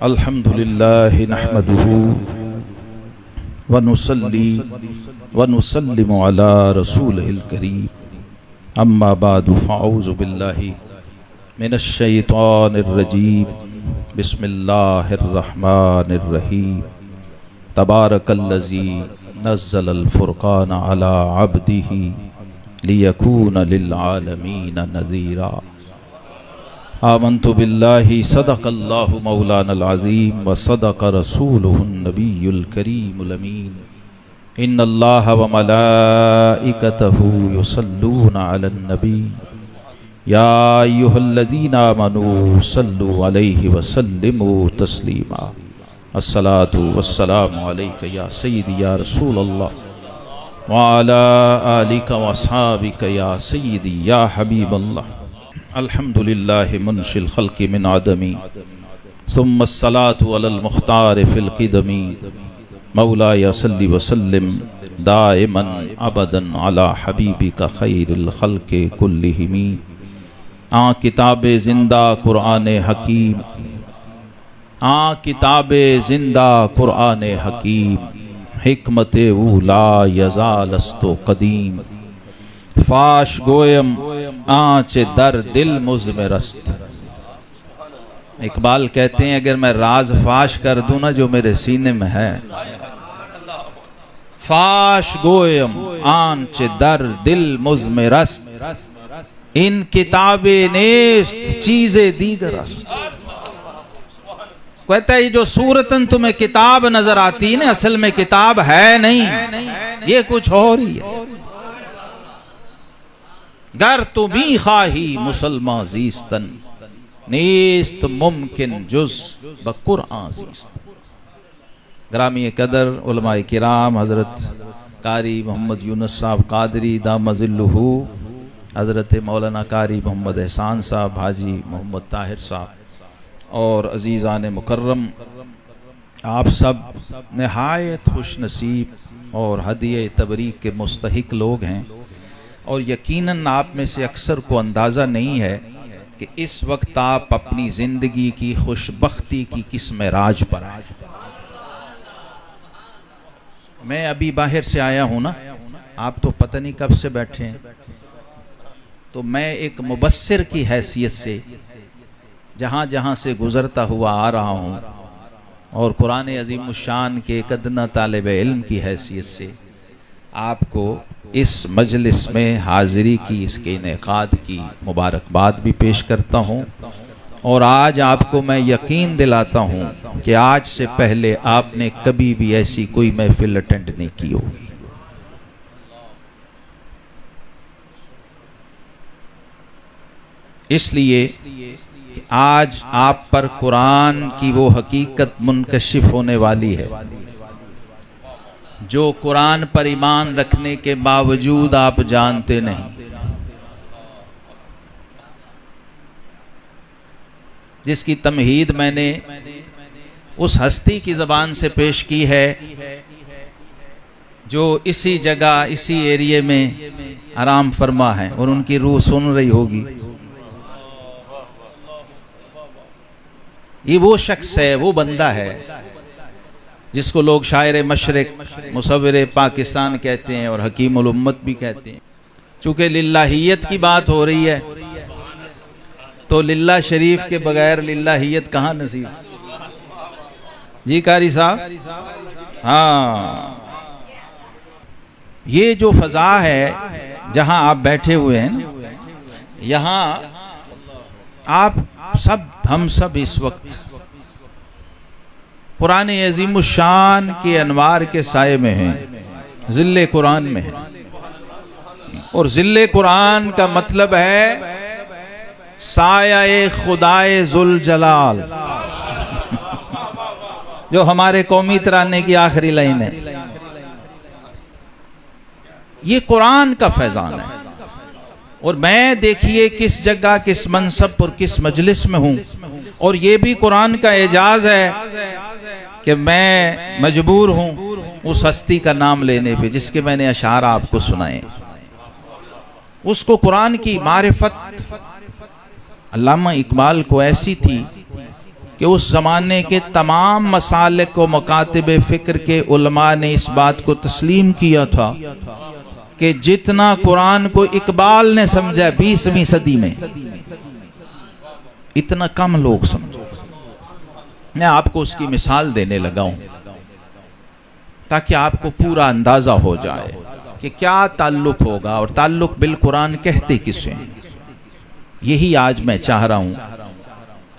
अल्हम्दुलिल्लाहि नहमदुहु व नुसल्ली व नुसल्लिमु अला रसूलिहिल करीम अम्मा बादु फ़अऊज़ु बिल्लाहि मिनश शैतानिर रजीम बिस्मिल्लाहिर रहमानिर रहीम तबारकल्लज़ी नज़्ज़लल फ़ुरक़ान अला अब्दिही लियकून लिल आलमीन नज़ीरा। आमन्तु बिल्लाहि सदक़ल्लाहु मौलानल अज़ीम व सदक़ रसूलुहुन नबियुल करीमुल अमीन। इन्नल्लाहा व मलाइकतहु युसल्लूना अलन नबी या अय्युहल्लज़ीना आमनू सल्लु अलैहि व सल्लिमू तस्लीमा। अस्सलातु वस्सलामु अलैका या सय्यदी या रसूलल्लाह व अला आलिका व अस्हाबिका या सय्यदी या हबीबल्लाह। अल्हम्दुलिल्लाहि मुनशिल खल्क़ि मिन आदमी सुम्मस्सलातु अलल मुख्तार फिल क़िदमी मौलाया सल्लि व सल्लिम दाइमन अबदन अला हबीबिका खैरिल खल्क़ि कुल्लिहिमी। आ किताबे ज़िंदा कुराने हकीम, आ किताबे ज़िंदा कुराने हकीम, हिकमते ऊला यज़ालस्तो कदीम। फाश गोयम आँच दर दिल मुझ में रस्त। इकबाल कहते हैं अगर मैं राज फाश कर दूं ना जो मेरे सीने में है, फाश गोयम आँच दर दिल मुझ में रस्त, इन किताबे नेस्त चीज़े दीगर रस्त। कहता है ये जो सूरतन तुम्हें किताब नजर आती है ना, असल में किताब है नहीं, ये कुछ और ही है। गर तु भी खाही मुसलमा जीस्तन नीस्त मुमकिन जुज बकुरआन जीस्तन। ग्रामी कदर उलमाए किराम हजरत कारी मोहम्मद यूनुस साहब कादरी दामज़िल्लुहु, हजरत मौलाना कारी मोहम्मद एहसान साहब, हाजी मोहम्मद ताहिर साहब और अजीज़ान मुकर्रम, आप सब नहायत खुश नसीब और हदिये तबरीक के मुस्तहिक लोग हैं। और यकीनन आप में से अक्सर को अंदाज़ा नहीं है कि इस वक्त आप अपनी ज़िंदगी की खुशबख्ती की किस मेराज पर आए। मैं अभी बाहर से आया हूँ ना, आप तो पता नहीं कब से बैठे हैं, तो मैं एक मुबस्सिर की हैसियत से जहाँ जहाँ से गुज़रता हुआ आ रहा हूँ और कुरान अज़ीमुश्शान के एक अदना तालिब इल्म की हैसियत से आपको इस मजलिस में हाज़िरी की, इसके इनेकाद की मुबारकबाद भी पेश करता हूँ। और आज आपको मैं यकीन दिलाता हूँ कि आज से पहले आपने कभी भी ऐसी कोई महफिल अटेंड नहीं की होगी। इसलिए कि आज आप पर कुरान की वो हकीकत मुनकशिफ होने वाली है जो कुरान पर ईमान रखने के बावजूद आप जानते नहीं, जिसकी तमहीद मैंने उस हस्ती की ज़बान से पेश की है जो इसी जगह इसी एरिए में आराम फरमा है और उनकी रूह सुन रही होगी। ये वो शख्स है, वो बंदा है जिसको लोग शायर मशरिक, मुसव्विर पाकिस्तान कहते हैं और हकीमुल उम्मत भी कहते हैं। चूँकि लिल्लाहियत की बात हो रही है तो लिल्लाह शरीफ के बगैर लिल्लाहियत कहाँ नसीब। जी कारी साहब, हाँ, ये जो फ़ज़ा है जहाँ आप बैठे हुए हैं ना, यहाँ आप सब, हम सब इस वक्त कुरान अज़ीमुश्शान के अनवार के साये में हैं, ज़िल्ले कुरान में हैं। और ज़िल्ले कुरान का मतलब है साया खुदाए जुल जलाल, जो हमारे कौमी तराने की आखिरी लाइन है। ये कुरान का फैज़ान है। और मैं देखिए किस जगह, किस मनसब पर, किस मजलिस में हूँ, और ये भी कुरान का एजाज है कि मैं मजबूर हूँ उस हस्ती का नाम लेने पे जिसके मैंने अशार आपको सुनाए। उसको कुरान की मारिफत अल्लामा इकबाल को ऐसी थी कि उस ज़माने के तमाम मसालिक व मकातिब फ़िक्र के उलमा ने इस बात को तस्लीम किया था कि जितना कुरान को इकबाल ने समझा 20वीं सदी में, इतना कम लोग समझे। मैं आपको उसकी मिसाल देने लगा हूं ताकि आपको पूरा अंदाजा हो जाए कि क्या ताल्लुक होगा और ताल्लुक बिल कुरान कहते किसे हैं। यही आज मैं चाह रहा हूं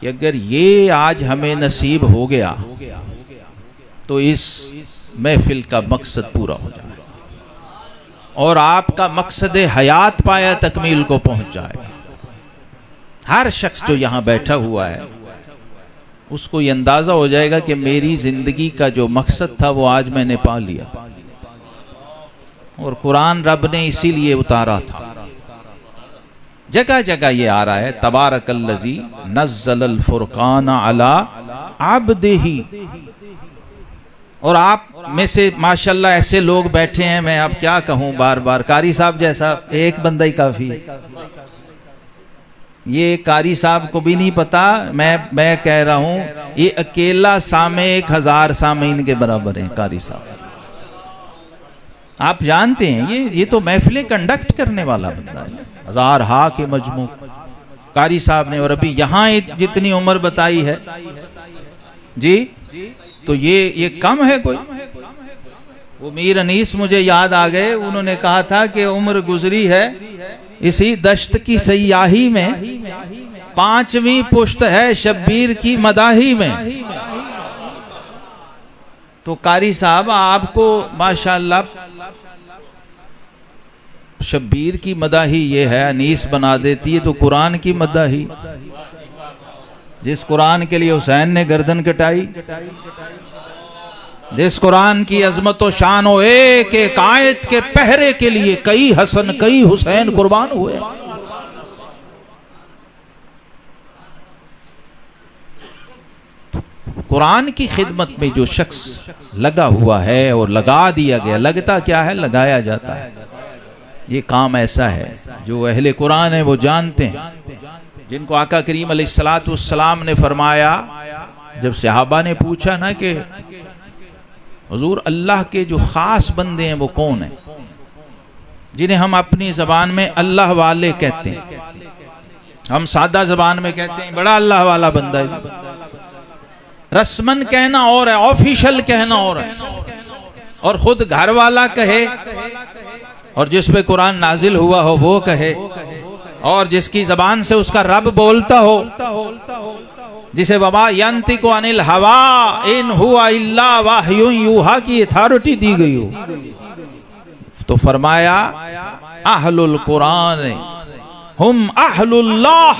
कि अगर ये आज हमें नसीब हो गया तो इस महफिल का मकसद पूरा हो जाए और आपका मकसद हयात पाया तकमील को पहुंच जाए। हर शख्स जो यहां बैठा हुआ है उसको ये अंदाजा हो जाएगा कि मेरी जिंदगी का जो मकसद था वो आज मैंने पा लिया। और कुरान रब ने इसीलिए उतारा था। जगह जगह ये आ रहा है, तबारकल्लज़ी नज़्ज़लल फुरक़ान अला अब्दिही। और आप में से माशाल्लाह ऐसे लोग बैठे हैं, मैं अब क्या कहूं, बार बार कारी साहब जैसा एक बंदा ही काफी है। ये कारी साहब को भी नहीं पता, मैं कह रहा हूं ये अकेला सामे 1000 सामीन के बराबर है। कारी साहब आप जानते हैं ये तो महफिलें कंडक्ट करने वाला बंदा है। 1000 हा के मजमू कारी साहब ने, और अभी यहां जितनी उम्र बताई है जी, तो ये कम है कोई। वो मीर अनीस मुझे याद आ गए, उन्होंने कहा था कि उम्र गुजरी है इसी दश्त की सयाही में, 5वीं पुश्त है शब्बीर की मदाही में। तो कारी साहब आपको माशाल्लाह शब्बीर की मदाही ये है, अनीस बना देती है, तो कुरान की मदाही, जिस कुरान के लिए हुसैन ने गर्दन कटाई, जिस कुरान की अजमत व शान हो एक आयत के पहरे के लिए कई हसन कई हुसैन कुर्बान हुए। कुरान की खिदमत में जो शख्स लगा हुआ है और लगा दिया गया, लगता क्या है, लगाया जाता है। ये काम ऐसा है जो अहले कुरान है वो जानते हैं, जिनको आका करीम अलैहिस्सलातु वस्सलाम ने फरमाया, जब सहाबा ने पूछा ना कि हुजूर अल्लाह के जो खास बंदे हैं वो कौन है, जिन्हें हम अपनी जबान में अल्लाह वाले कहते हैं, हम सादा जबान में कहते हैं बड़ा अल्लाह वाला बंदा है, रस्मन कहना और है, ऑफिशियल कहना और है, और खुद घर वाला कहे और जिस पे कुरान नाजिल हुआ हो वो कहे, और जिसकी जबान से उसका रब बोलता हो, जिसे वमा यंतिकु अनिल हवा इन हुआ इल्ला वहयुन यूहा की अथॉरिटी दी गई हो, तो फरमाया अहलुल कुरान हुम अहलुल्लाह।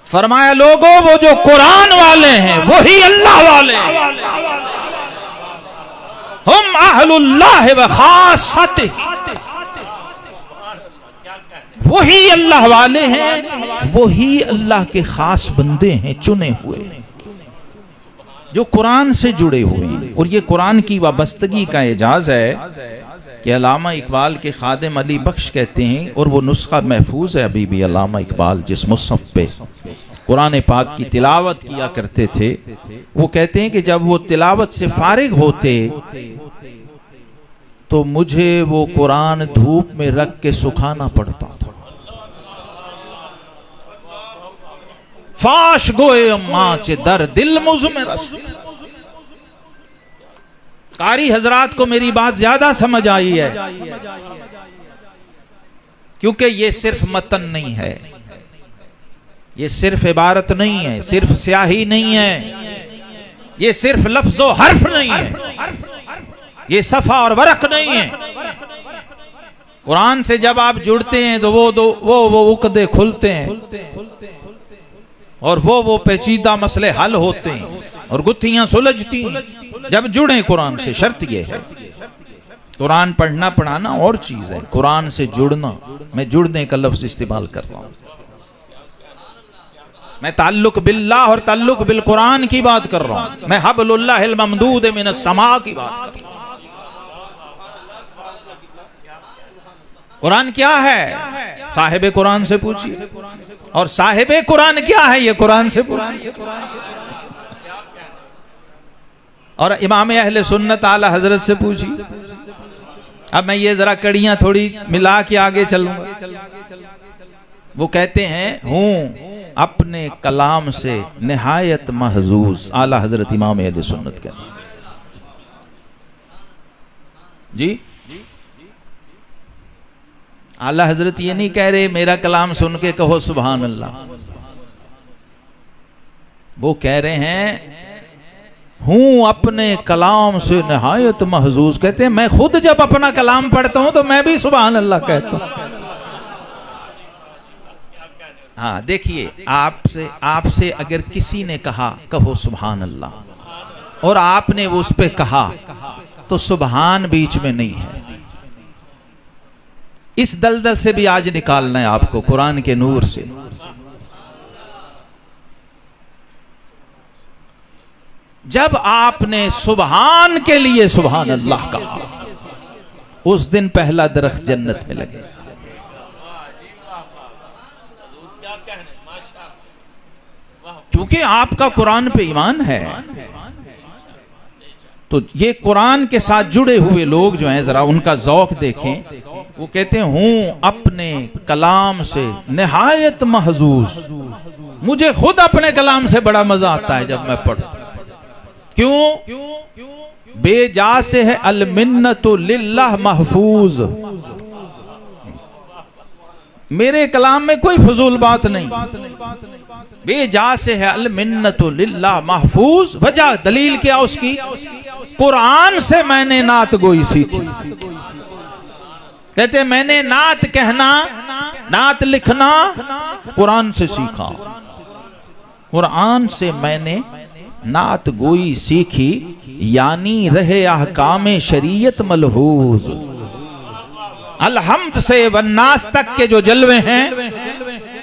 फरमाया लोगों वो जो कुरान वाले हैं वही अल्लाह वाले हैं। हुम अहलुल्लाह व खासतिही, वही अल्लाह वाले हैं, वही अल्लाह के खास बंदे हैं, चुने हुए, जो कुरान से जुड़े हुए हैं। और ये कुरान की वाबस्तगी का एजाज है कि अल्लामा इकबाल के खादिम अली बख्श कहते हैं, और वो नुस्खा महफूज है अभी भी, अल्लामा इकबाल जिस मुसहफ पे कुरान पाक की तिलावत किया करते थे, वो कहते हैं कि जब वो तिलावत से फारिग होते तो मुझे वो कुरान धूप में रख के सुखाना पड़ता था। फाश गोए अम्मा चे दर दिल मुझ में रस। कारी हजरात को मेरी बात ज्यादा समझ आई है, क्योंकि ये सिर्फ मतन नहीं है, ये सिर्फ इबारत नहीं है, सिर्फ स्याही नहीं है, ये सिर्फ लफ्ज़ो हर्फ नहीं है, ये सफा और वरक नहीं है। कुरान से जब आप जुड़ते हैं तो वो उकदे खुलते हैं और वो पेचीदा मसले हल होते हैं और गुत्थियां सुलझती हैं जब जुड़े कुरान से। शर्त ये है, कुरान पढ़ना पढ़ाना और चीज है, कुरान से जुड़ना, मैं जुड़ने का लफ्ज इस्तेमाल कर रहा हूं, मैं ताल्लुक बिल्लाह और ताल्लुक बिल कुरान की बात कर रहा हूं, मैं हब्लुल्लाहिल ममदूद मिनस समा की बात कर रहा हूं। कुरान क्या है, साहिब कुरान से पूछिए। और साहिबे कुरान क्या है? ये कुरान से और इमाम अहले सुन्नत आला हजरत से पूछिए। अब मैं ये जरा कड़ियां थोड़ी मिला के आगे चलूंगा। वो कहते हैं हूं अपने कलाम से निहायत महजूज, आला हजरत इमाम अहले सुन्नत कहते हैं जी। आला हजरत ये नहीं कह रहे मेरा कलाम सुन के कहो सुभान अल्लाह, वो कह रहे हैं हूं अपने कलाम से निहायत महजूज। कहते हैं मैं खुद जब अपना कलाम पढ़ता हूं तो मैं भी सुभान अल्लाह कहता हूं। हाँ देखिए, आपसे अगर किसी ने कहा कहो सुभान अल्लाह और आपने उस पे कहा तो सुभान बीच में नहीं है। इस दलदल से भी आज निकालना है आपको कुरान के नूर से। जब आपने सुभान के लिए सुभान अल्लाह कहा, उस दिन पहला दरख्त जन्नत में लगेगा। क्योंकि आपका कुरान पे ईमान है। तो ये कुरान के साथ जुड़े हुए लोग जो हैं, जरा उनका जौक देखें। वो कहते हैं हूं अपने कलाम से निहायत महजूज, मुझे खुद अपने कलाम से बड़ा मजा आता है जब मैं पढ़ता हूं। क्यों? बेजा से है अल मिन्नतु लिल्लाह महफूज। मेरे कलाम में कोई फजूल बात नहीं। बेजा से है अल मिन्नतु लिल्लाह महफूज। वजह दलील क्या उसकी? कुरान से मैंने नात गोई सीखी। कहते मैंने नात कहना, नात लिखना कुरान से सीखा। कुरान से मैंने नात गोई सीखी, यानी रहे अहकाम शरीयत मलहूज। अलहम्द से वन्नास तक के जो जलवे हैं,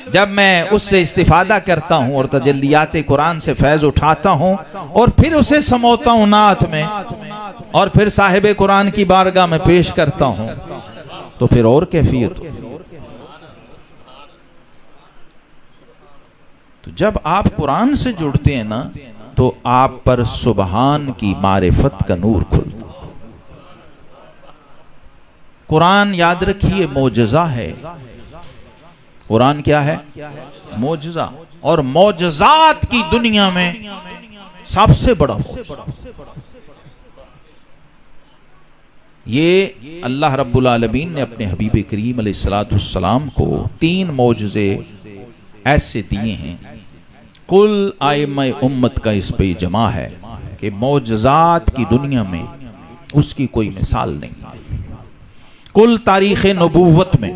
जब मैं उससे इस्तिफादा करता हूं और तजल्लियात कुरान से फैज उठाता हूं और फिर उसे समोता हूं नात में और फिर साहिब कुरान की बारगाह में पेश करता हूं, तो फिर और कैफियत। तो जब आप कुरान से जुड़ते हैं ना, तो आप पर सुबहान की मारिफत का नूर खुलता। कुरान याद रखिए मोजज़ा है। कुरान क्या है? मोजज़ा। और मोजज़ात की दुनिया में सबसे बड़ा ये अल्लाह रब्बुल आलमीन ने अपने हबीब करीम अलैहिस्सलाम को 3 मोजज़े ऐसे दिए हैं। कुल आइम्मा उम्मत का इस पे जमा है कि मोजज़ात की दुनिया में उसकी कोई मिसाल नहीं। कुल तारीख़ नबूवत में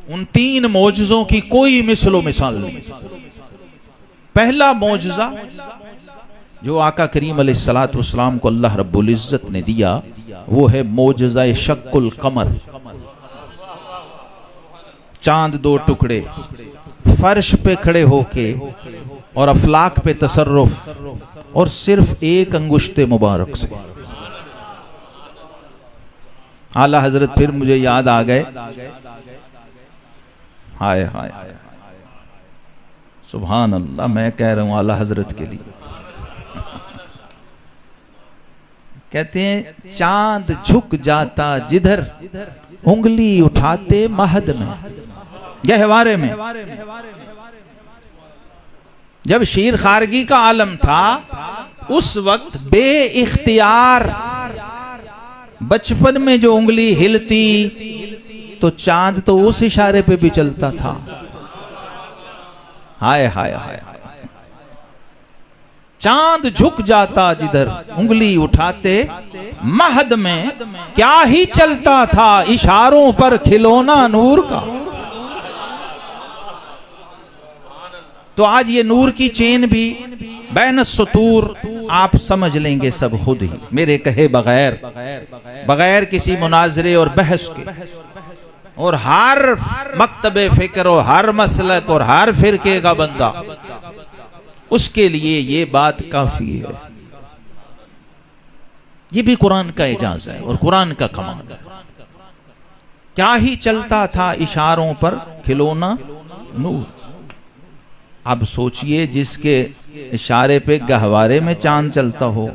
उन 3 मोजज़ों की कोई मिसलो मिसाल नहीं। पहला मोजज़ा जो आका करीम अलैहिस्सलाम को अल्लाह रब्बुल इज़्ज़त ने दिया, वो है मोजज़ा शक्कुल कमर। चांद 2 टुकड़े, फर्श पे खड़े होके और अफलाक पे तसर्रुफ, और सिर्फ 1 अंगुश्ते मुबारक से। आला हजरत फिर मुझे याद आ गए। हाय हाय सुभान अल्लाह, मैं कह रहा हूं आला हजरत के लिए। कहते हैं चांद झुक जाता जिधर, उंगली उठाते महद में, गहवारे में। जब शीर खारगी का आलम था, उस वक्त बे इख्तियार बचपन में जो उंगली हिलती तो चांद तो उस इशारे पे भी चलता था। हाय हाय हाय, चांद झुक जाता जिधर, उंगली उठाते महद में, क्या ही चलता था इशारों पर खिलौना नूर का। तो आज ये नूर की चेन भी बैन सुतूर आप समझ लेंगे सब खुद ही, मेरे कहे बगैर, बगैर किसी मुनाजरे और बहस के। और हर मक्तबे फिक्र और हर मसलक और हर फिरके का बंदा, उसके लिए ये बात काफी है। ये भी कुरान का एजाज है और कुरान का कमाल है। क्या ही चलता था इशारों पर खिलौना नूर। अब सोचिए जिसके इशारे पे गहवारे में चांद चलता हो,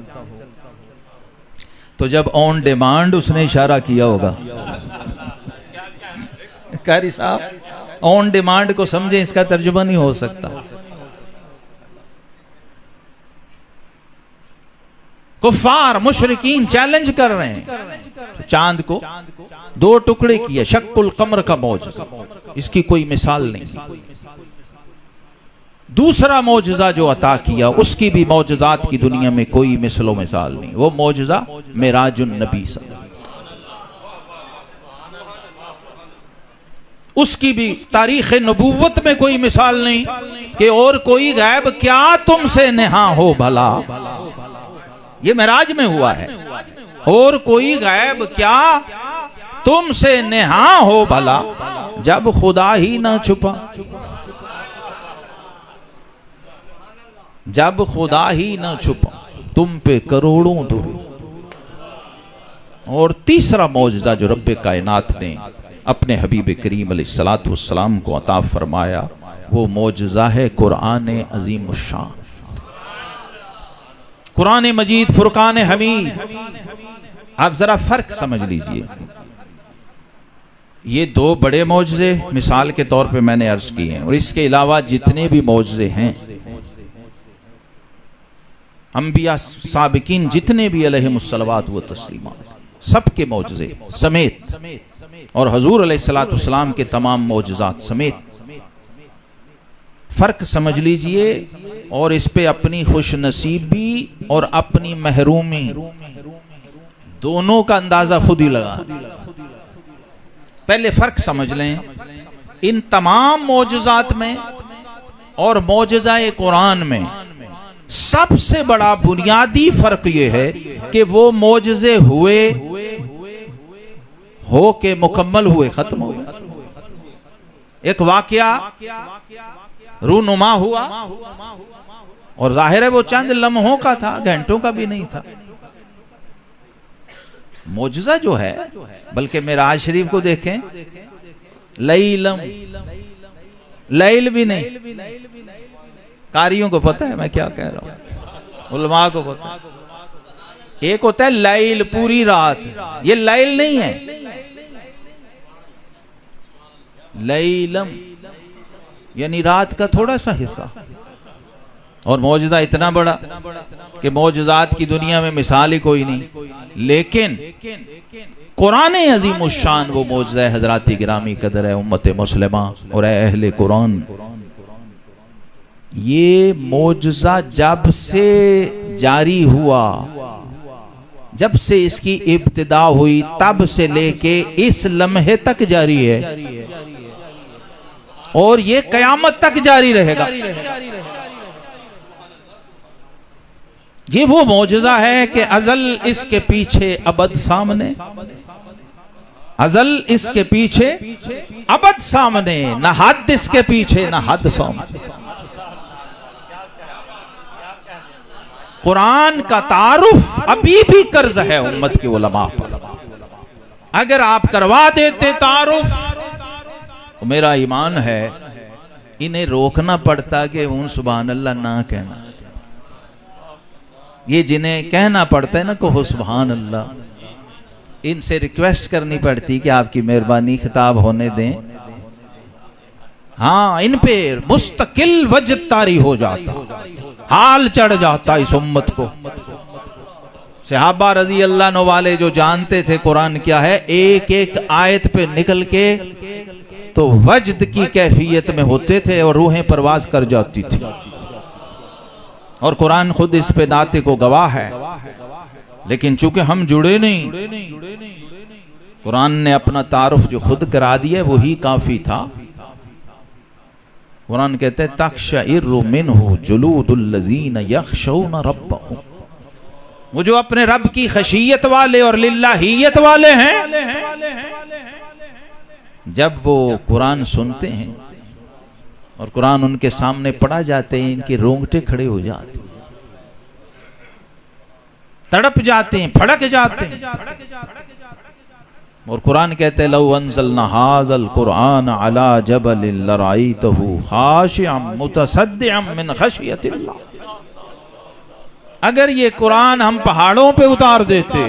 तो जब ऑन डिमांड उसने इशारा किया होगा। कारी साहब ऑन डिमांड को समझे, इसका तर्जुमा नहीं हो सकता। कुफार मुशरिकीन चैलेंज कर रहे हैं चांद को, 2 टुकड़े किए, शक्कुल कमर का मौजज़ा, इसकी कोई मिसाल नहीं। दूसरा मौजज़ा जो अता किया, उसकी भी मौजज़ात की दुनिया में कोई मिसलो मिसाल नहीं। वो मौजज़ा मेराजुन नबी सा, उसकी भी तारीख नबूवत में कोई मिसाल नहीं कि और कोई गैब क्या तुमसे नेहा हो भला। ये मेराज में हुआ है। और कोई गैब क्या तुमसे नेहा हो भला, जब खुदा ही ना छुपा, जब खुदा ही ना छुपा, तुम पे करोड़ों दुरूद। और तीसरा मौजज़ा जो रब्बे कायनात ने अपने हबीब करीम अलैहिस्सलातु वस्सलाम को अता फरमाया, वो मौजज़ा है कुरान अजीम शान, कुरान मजीद, फुरकान हमीद। आप जरा फर्क समझ लीजिए। ये 2 बड़े मौजज़े मिसाल के तौर पे मैंने अर्ज किए हैं, और इसके अलावा जितने भी मौजज़े हैं, अंबिया साबिकीन जितने भी अलैहिमुस्सलावात व तस्लीमात, सबके मौजज़े समेत, और हजूर अलैहिस्सलातु वस्सलाम के तमाम मौजज़ात समेत, फर्क समझ लीजिए। और इस पे अपनी खुशनसीबी और अपनी महरूमी दोनों का अंदाजा खुद ही लगा। पहले फर्क समझ लें इन तमाम मौजज़ात में और मौजज़ाए कुरान में। सबसे बड़ा बुनियादी फर्क यह है कि वो मौजज़े हुए हो के मुकम्मल हुए, खत्म हो गए। एक वाकया रूनुमा हुआ, और जाहिर है वो चंद लम्हों का था, घंटों का भी नहीं था। मौजज़ा जो है, बल्कि मेराज शरीफ को देखें, लैलम, लैल भी नहीं। कारियों को पता है मैं क्या कह रहा हूं, उलमा को पता है। एक होता है लैल, पूरी रात, ये लैल नहीं है, लैलम यानी रात का थोड़ा सा हिस्सा। और मौजज़ा इतना बड़ा कि मौजज़ात की दुनिया में मिसाल ही कोई नहीं। लेकिन कुरान अज़ीम शान वो मौजज़ा है, हज़रात गिरामी कदर है उम्मत मुस्लिमा और अहले कुरान। ये मौजज़ा जब से जारी हुआ, जब से इसकी इब्तिदा हुई, तब से लेके इस लम्हे तक जारी है, और ये कयामत तक जारी रहेगा। ये वो मौजज़ा है कि अज़ल इसके पीछे अबद सामने, अज़ल इसके पीछे अबद सामने, न हद इसके पीछे न हद सामने। कुरान का तारुफ अभी भी कर्ज है उम्मत के उलमा पर। अगर आप करवा देते तारुफ, तो मेरा ईमान है इन्हें रोकना पड़ता कि उन सुभान अल्लाह ना कहना। ये जिन्हें कहना पड़ता है ना कहो सुभान अल्लाह, इनसे रिक्वेस्ट करनी पड़ती कि आपकी मेहरबानी खिताब होने दें। हाँ, इन पे मुस्तकिल वजद तारी हो जाता, हाल चढ़ जाता इस उम्मत को। सहाबा रजी अल्लाह अन्हु वाले जो जानते थे कुरान क्या है, एक एक आयत पे निकल के तो वजद की कैफियत में होते थे और रूहें परवाज कर जाती थी। और कुरान खुद इस पे नाते को गवाह है। लेकिन चूंकि हम जुड़े नहीं, कुरान ने अपना तारुफ जो खुद करा दिया वही काफी था। कुरान कहते हैं तक़शइरु मिन्हु जुलूदुल लज़ीना यख़शौना रब्बहुम, वो जो अपने रब की खशियत वाले और लिल्लाहियत वाले हैं, जब वो कुरान सुनते हैं और कुरान उनके सामने पढ़ा जाते हैं, इनके रोंगटे खड़े हो जाते हैं, तड़प जाते हैं, फड़क जाते हैं। और कुरान कहते हैं लौ अंज़लना हाज़ल कुरआन अला जबलिन लरअयतहु खाशिअम मुतसद्दिअम मिन खशियतिल्लाह। अगर ये कुरान हम पहाड़ों पे उतार देते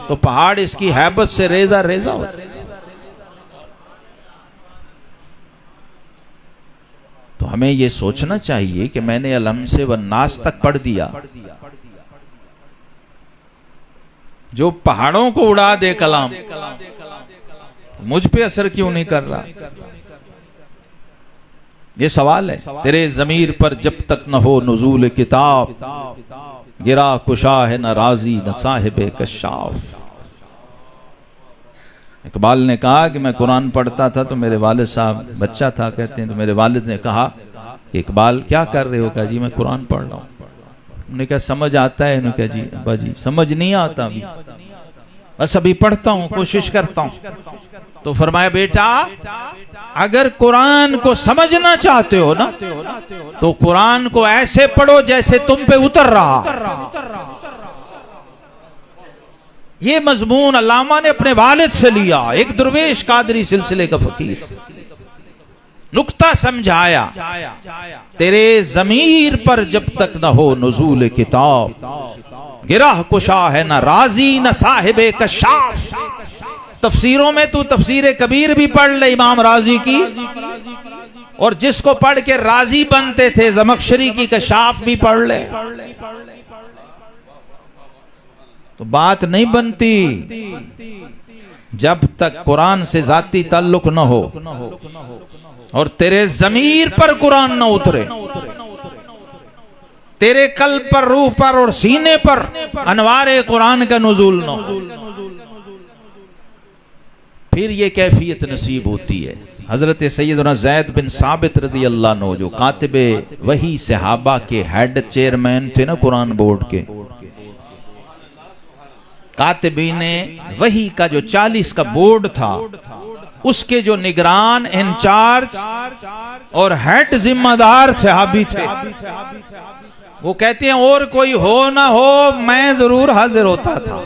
तो पहाड़ इसकी हैबत से रेजा रेजा होते। तो हमें ये सोचना चाहिए कि मैंने अलम से व नास तक पढ़ दिया, जो पहाड़ों को उड़ा दे कलाम, मुझ पे असर क्यों नहीं कर रहा? ये सवाल है। तेरे ज़मीर पर जब तक न हो नुज़ूल किताब, गिरा कुशा है न राजी न साहिबे कशाफ। इकबाल ने कहा कि मैं कुरान पढ़ता था तो मेरे वालिद साहब, बच्चा था कहते हैं, तो मेरे वालिद ने कहा कि इकबाल क्या कर रहे हो? कहा जी मैं कुरान पढ़ रहा हूँ। उन्होंने कहा समझ आता है? उन्होंने कहा जी अब्बा जी समझ नहीं आता अभी, बस अभी पढ़ता हूँ, कोशिश करता हूँ। तो फरमाया बेटा अगर कुरान को समझना चाहते हो ना तो कुरान को ऐसे पढ़ो जैसे तुम पे उतर रहा। ये मजमून अल्लामा ने अपने वालिद से लिया, एक दुर्वेश कादरी सिलसिले का फकीर। नुक्ता समझाया, तेरे ज़मीर पर जब तक न हो नुज़ूल किताब, गिरह कुशा है न राजी न साहिबे कशाफ। तफसीरों में तू तफसीर कबीर भी पढ़ ले इमाम राजी की, और जिसको पढ़ के राजी बनते थे ज़मख़शरी की कशाफ भी पढ़ ले, तो बात नहीं बनती जब तक कुरान से जाती ताल्लुक न हो और तेरे ज़मीर पर कुरान न उतरे, तेरे कल्ब पर, रूह पर और सीने पर अनवारे कुरान का नुज़ूल न हो, फिर ये कैफियत नसीब होती है। हजरत सैयदना ज़ैद बिन साबित रज़ी अल्लाह अन्हु जो कातिबे वही सहाबा के हेड चेयरमैन थे ना कुरान बोर्ड के, कातिबीन वही का जो 40 का बोर्ड था उसके जो निगरान, इंचार्ज और हेड जिम्मेदार सहाबी थे। वो कहते हैं और कोई हो ना हो मैं जरूर हाजिर होता था,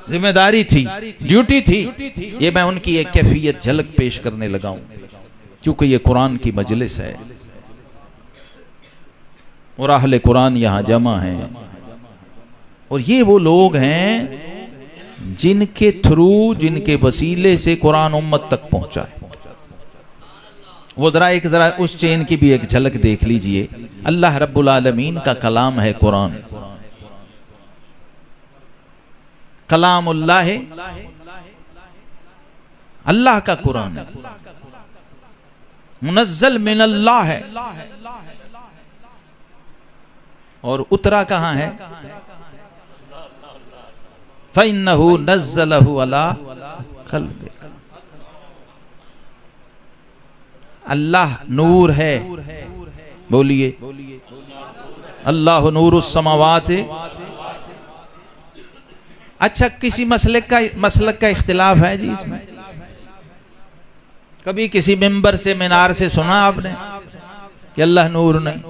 जिम्मेदारी थी, ड्यूटी थी। ये मैं उनकी एक कैफियत झलक पेश करने लगा हूं, क्योंकि ये कुरान की मजलिस है और अहले कुरान यहां जमा हैं, और ये वो लोग हैं जिनके थ्रू, जिनके वसीले से कुरान उम्मत तक पहुंचा है। वो जरा उस चेन की भी एक झलक देख लीजिए। अल्लाह रब्बुल आलमीन का कलाम है कुरान, कलामुल्लाह है, अल्लाह का कुरान है, मुनज़्ज़ल मिनल्लाह है, और उतरा कहां है? फ़इन्नहु नज़्ज़लहु अला क़ल्बिक। अल्लाह नूर है, बोलिए अल्लाह नूरुस समावाति। अच्छा किसी मसलक का इख्तिलाफ है जी इसमें? कभी किसी मिंबर से, मीनार से सुना आपने कि अल्लाह नूर नहीं?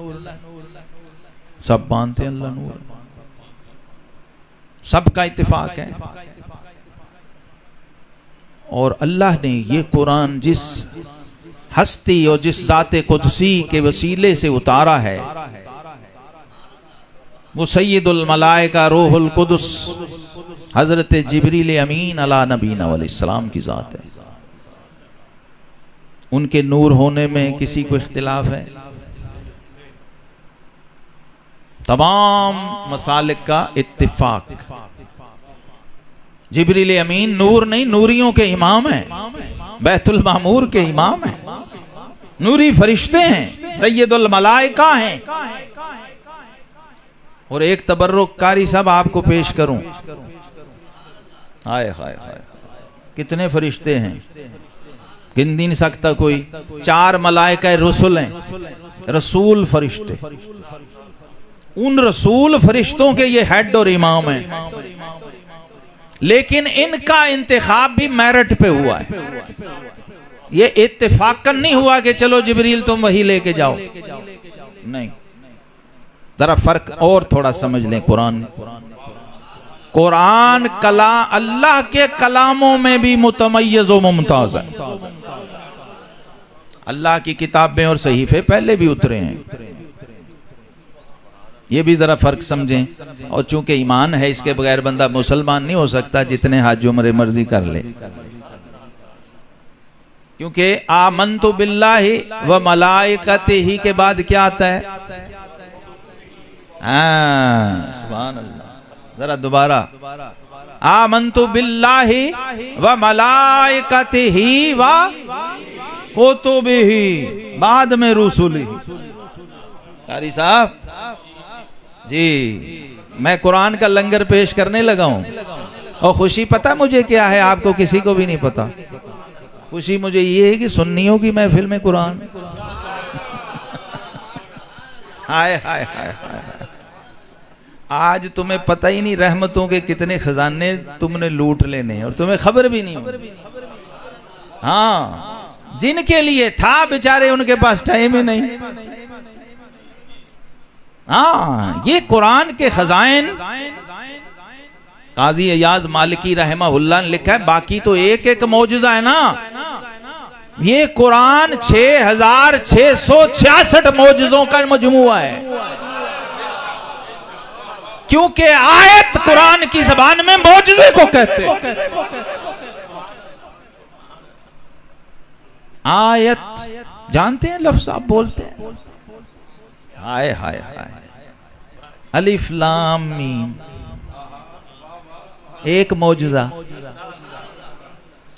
सब मानते हैं अल्लाह नूर, सबका इत्तिफाक है। और अल्लाह ने ये कुरान जिस हस्ती और जिस ज़ाते कुदसी के वसीले से उतारा है, वो सय्यदुल मलाइका रूहुल कुदस हजरत जिब्रील अमीन अला नबीना अलैहिस्सलाम की ज़ात है। उनके नूर होने में किसी को इख्तिलाफ है? तमाम मसालिक का इत्तिफाक। जिब्रील अमीन नूर नहीं, नूरियों के इमाम हैं, बैतुल मामूर के इमाम हैं, नूरी फरिश्ते हैं, सैयदुल मलाइका हैं। और एक तबर्रुक कारी साहब आपको पेश करूं, हाय हाय हाय कितने फरिश्ते हैं, गिन नहीं सकता कोई। 4 मलाइका रसूल हैं, रसूल फरिश्ते। उन रसूल फरिश्तों के ये हेड और इमाम हैं, लेकिन इनका इंतखाब भी मेरिट पे हुआ है। ये इत्तेफाकन नहीं हुआ कि चलो जिब्रील तुम वही लेके जाओ, नहीं। जरा फर्क और थोड़ा समझ लें कुरान। कुरान कला अल्लाह के कलामों में भी मुतमय्यज़ व मुमताज़ है। अल्लाह की किताबें और सहीफे पहले भी उतरे हैं, ये भी जरा फर्क समझें। और चूंकि ईमान है, इसके बगैर बंदा मुसलमान नहीं हो सकता, जितने हज उम्रे मर्जी कर ले। क्योंकि आमन्तु बिल्लाहि व मलाइकतिही के बाद क्या आता है? सुभान अल्लाह। जरा दोबारा, आमन्तु बिल्लाहि व मलाइकतिही व कुतुबिही, बाद में रुसुली। कारी साहब जी, मैं कुरान का लंगर पेश करने लगा हूं, और खुशी पता मुझे क्या है, आपको किसी को भी नहीं पता। खुशी मुझे ये है कि सुन्नियों की महफिल में कुरान। हाय हाय हाय हाय, आज तुम्हें पता ही नहीं रहमतों के कितने खजाने तुमने लूट लेने, और तुम्हें खबर भी नहीं हो। हाँ, जिनके लिए था बेचारे, उनके पास टाइम ही नहीं। हाँ, ये कुरान के खजाइन काजी अयाज मालिकी रहमहुल्लाह ने लिखा है, बाकी तो एक एक मौजूदा है ना, ये कुरान 6666 मौजूजों का मजमुआ है। क्योंकि आयत कुरान की जबान में मौजूजे को कहते हैं। आयत जानते हैं लफ्ज, आप बोलते हैं। हाय हाय हाय, अलिफ लाम मीम एक मौजूदा,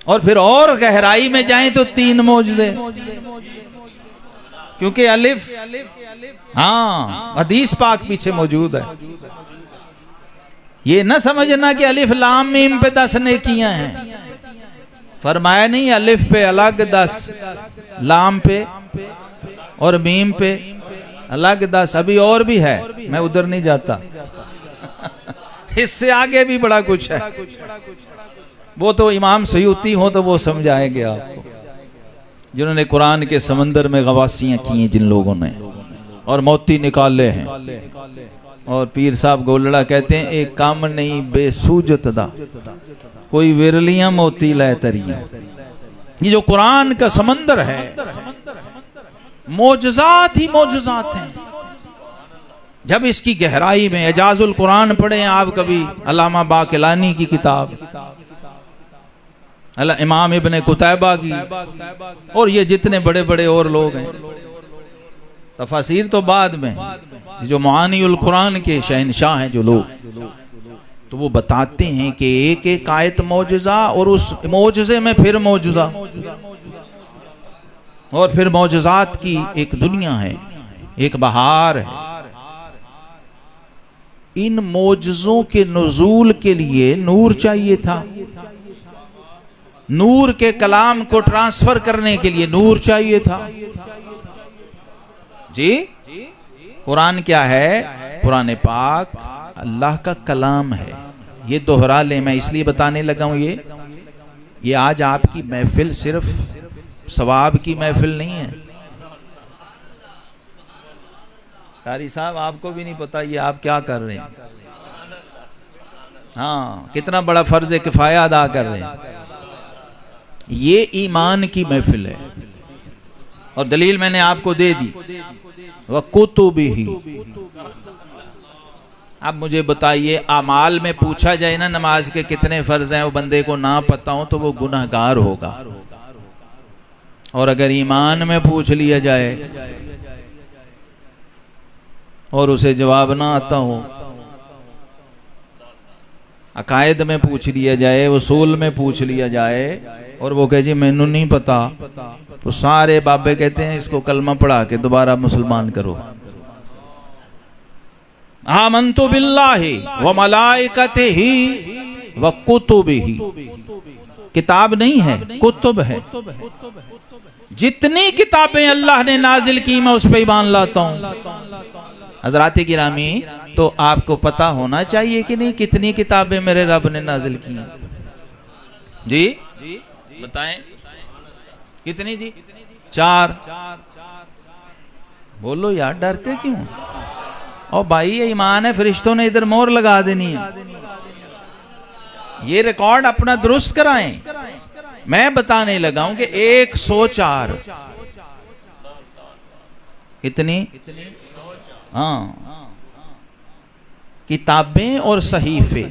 और फिर और गहराई में जाएं तो 3 मौजूदे। क्योंकि अलिफ, हाँ, हदीस पाक पीछे मौजूद है। ये न समझना कि अलिफ लाम मीम पे 10 नेकियां हैं, फरमाया नहीं अलिफ पे अलग 10, लाम पे और मीम पे अलग 10, अभी और भी है, मैं उधर नहीं जाता। इससे आगे भी बड़ा कुछ है, वो तो इमाम सयूती हो तो वो समझाएंगे आपको, जिन्होंने कुरान के समंदर में गवासियां की हैं जिन लोगों ने, और मोती निकाले हैं। और पीर साहब गोलड़ा कहते हैं, एक काम नहीं बेसूजत दा, कोई विरलियां मोती लै तरियां। ये जो कुरान का समंदर है, मौजज़ात ही मौजज़ात हैं। जब इसकी गहराई में एजाजुल कुरान पढ़े आप कभी, अल्लामा बाकिलानी की किताब, इमाम इब्ने कुतैबा की, और ये जितने बड़े बड़े और लोग हैं, तफसीर तो बाद में, जो मुआनिउल कुरान के शहनशाह हैं जो लोग, तो वो बताते हैं कि एक एक आयत मौजज़ा, और उस मौजज़े में फिर मौजज़ा, और फिर मौजज़ात की एक दुनिया है, एक बहार है। इन मौजज़ों के नुज़ूल के लिए नूर चाहिए था, नूर के कलाम को ट्रांसफर करने के लिए नूर चाहिए था। जी, कुरान क्या है? कुरान पाक अल्लाह का कलाम है। ये दोहरा ले, मैं इसलिए बताने लगा हूं, ये आज आपकी महफिल सिर्फ सवाब की महफिल नहीं है। कारी साहब, आपको भी नहीं पता ये आप क्या कर रहे हैं। हाँ, कितना बड़ा फर्ज किफाया अदा कर रहे हैं। ये ईमान की महफिल है, और दलील मैंने आपको दे दी, व कुतुबिही। अब मुझे बताइए, अमाल में पूछा जाए ना नमाज के कितने फर्ज हैं, वो बंदे को ना पता हो तो वो गुनहगार होगा। और अगर ईमान में पूछ लिया जाए और उसे जवाब ना आता हो, अकायद में पूछ लिया जाए, उसूल में पूछ लिया जाए, और वो कहे जी मैनू नहीं पता, तो सारे बाबे कहते हैं इसको कलमा पढ़ा के दोबारा मुसलमान करो। आमन्तु बिल्लाहि व मलाइकतिही व कुतुबिही। किताब नहीं है, कुतुब है। जितनी किताबें अल्लाह ने नाजिल की मैं उस पर ईमान लाता हूं। हजरात गिरामी, तो आपको पता होना चाहिए कि नहीं कितनी किताबें मेरे रब ने नाजिल की हैं? जी बताएं, कितनी जी? 4। बोलो यार, डरते क्यों? और भाई ये ईमान है, फरिश्तों ने इधर मोहर लगा देनी है। ये रिकॉर्ड अपना दुरुस्त कराएं। मैं बताने लगा हूं कि 104 कितनी, हाँ, किताबें और सहीफे